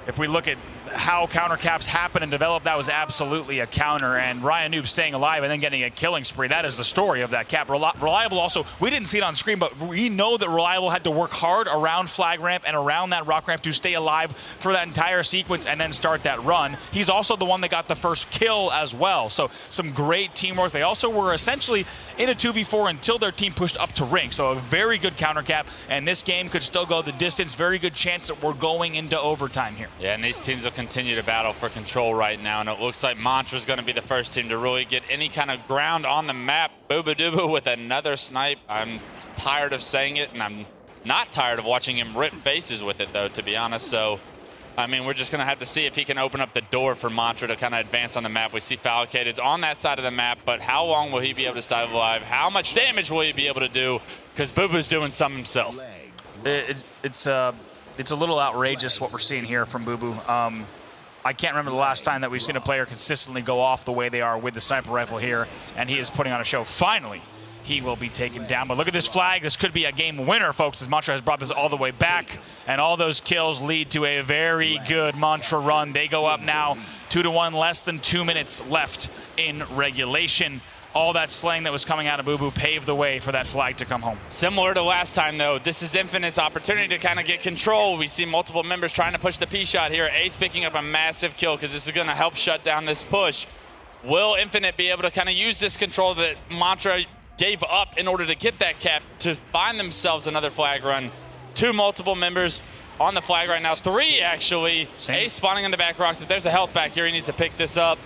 if we look at how counter caps happen and develop, that was absolutely a counter. And Ryan Noob staying alive and then getting a killing spree. That is the story of that cap. Reliable also, we didn't see it on screen, but we know that Reliable had to work hard around flag ramp and around that rock ramp to stay alive for that entire sequence and then start that run. He's also the one that got the first kill as well. So some great teamwork. They also were essentially in a 2v4 until their team pushed up to ring. So a very good counter cap, and this game could still go the distance. Very good chance that we're going into overtime here. Yeah, and these teams will continue to battle for control right now, and it looks like Mantra's going to be the first team to really get any kind of ground on the map. Booba Dooba with another snipe. I'm tired of saying it, and I'm not tired of watching him rip faces with it, though, to be honest. So, I mean, we're just going to have to see if he can open up the door for Mantra to kind of advance on the map. We see Falcated's on that side of the map, but how long will he be able to stay alive? How much damage will he be able to do? Because Booba's doing some himself. It's a little outrageous what we're seeing here from Boo Boo. I can't remember the last time that we've seen a player consistently go off the way they are with the sniper rifle here, and he is putting on a show. Finally, he will be taken down. But look at this flag. This could be a game winner, folks, as Mantra has brought this all the way back, and all those kills lead to a very good Mantra run. They go up now 2-1, less than 2 minutes left in regulation. All that slaying that was coming out of Boo Boo paved the way for that flag to come home. Similar to last time, though, this is Nfinite's opportunity to kind of get control. We see multiple members trying to push the P shot here. Ace picking up a massive kill because this is going to help shut down this push. Will Nfinite be able to kind of use this control that Mantra gave up in order to get that cap to find themselves another flag run? 2 multiple members on the flag right now. 3, actually. Same. Ace spawning in the back rocks. If there's a health back here, he needs to pick this up.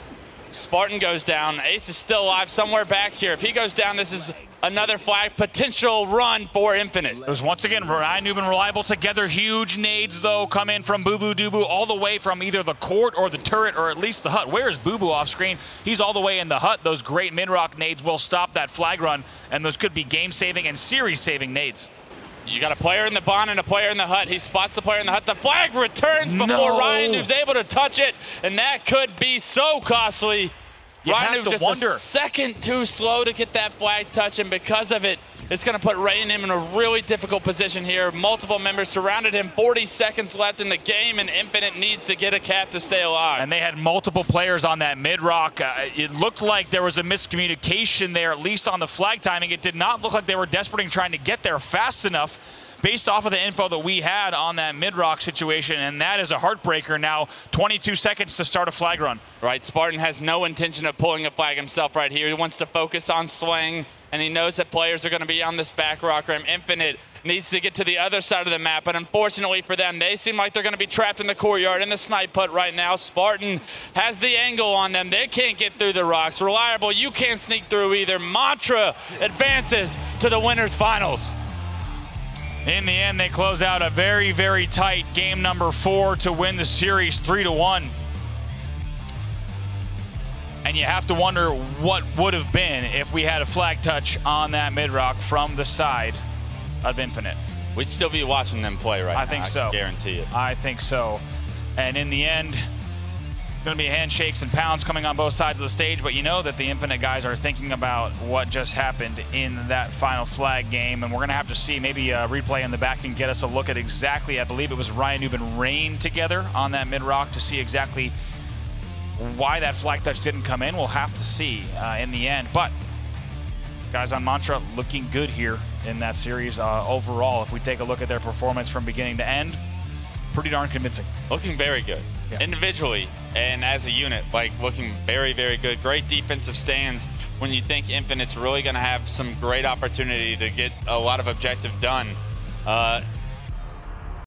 Spartan goes down. Ace is still alive somewhere back here. If he goes down, this is another flag potential run for Nfinite. It was once again Ryan Noob and Reliable together. Huge nades, though, come in from Boo Boo Doo Boo all the way from either the court or the turret or at least the hut. Where is Boo Boo off screen? He's all the way in the hut. Those great mid-rock nades will stop that flag run, and those could be game-saving and series-saving nades. You got a player in the bond and a player in the hut. He spots the player in the hut. The flag returns before Ryan Noob's able to touch it, and that could be so costly. Ryan Noob just a second too slow to get that flag touch, and because of it, it's going to put Ray and him in a really difficult position here. Multiple members surrounded him. 40 seconds left in the game, and Nfinite needs to get a cap to stay alive. And they had multiple players on that mid-rock. It looked like there was a miscommunication there, at least on the flag timing. It did not look like they were desperately trying to get there fast enough based off of the info that we had on that mid-rock situation, and that is a heartbreaker now. 22 seconds to start a flag run. Right, Spartan has no intention of pulling a flag himself right here. He wants to focus on slaying, and he knows that players are going to be on this back rock rim. Nfinite needs to get to the other side of the map, but unfortunately for them, they seem like they're going to be trapped in the courtyard in the snipe put right now. Spartan has the angle on them. They can't get through the rocks. Reliable, you can't sneak through either. Mantra advances to the winners finals. In the end, they close out a very, very tight game number 4 to win the series 3-1. And you have to wonder what would have been if we had a flag touch on that mid-rock from the side of Nfinite. We'd still be watching them play right now. I think so. I guarantee it. I think so. And in the end, Going to be handshakes and pounds coming on both sides of the stage, but you know that the Nfinite guys are thinking about what just happened in that final flag game, and we're going to have to see maybe a replay in the back and get us a look at exactly, I believe it was Ryan Noob and Rain together on that mid-rock to see exactly why that flag touch didn't come in. We'll have to see in the end, but guys on Mantra looking good here in that series overall. If we take a look at their performance from beginning to end, pretty darn convincing. Looking very good. Yeah. Individually and as a unit, like looking very, very good. Great defensive stands when you think Nfinite's really going to have some great opportunity to get a lot of objective done.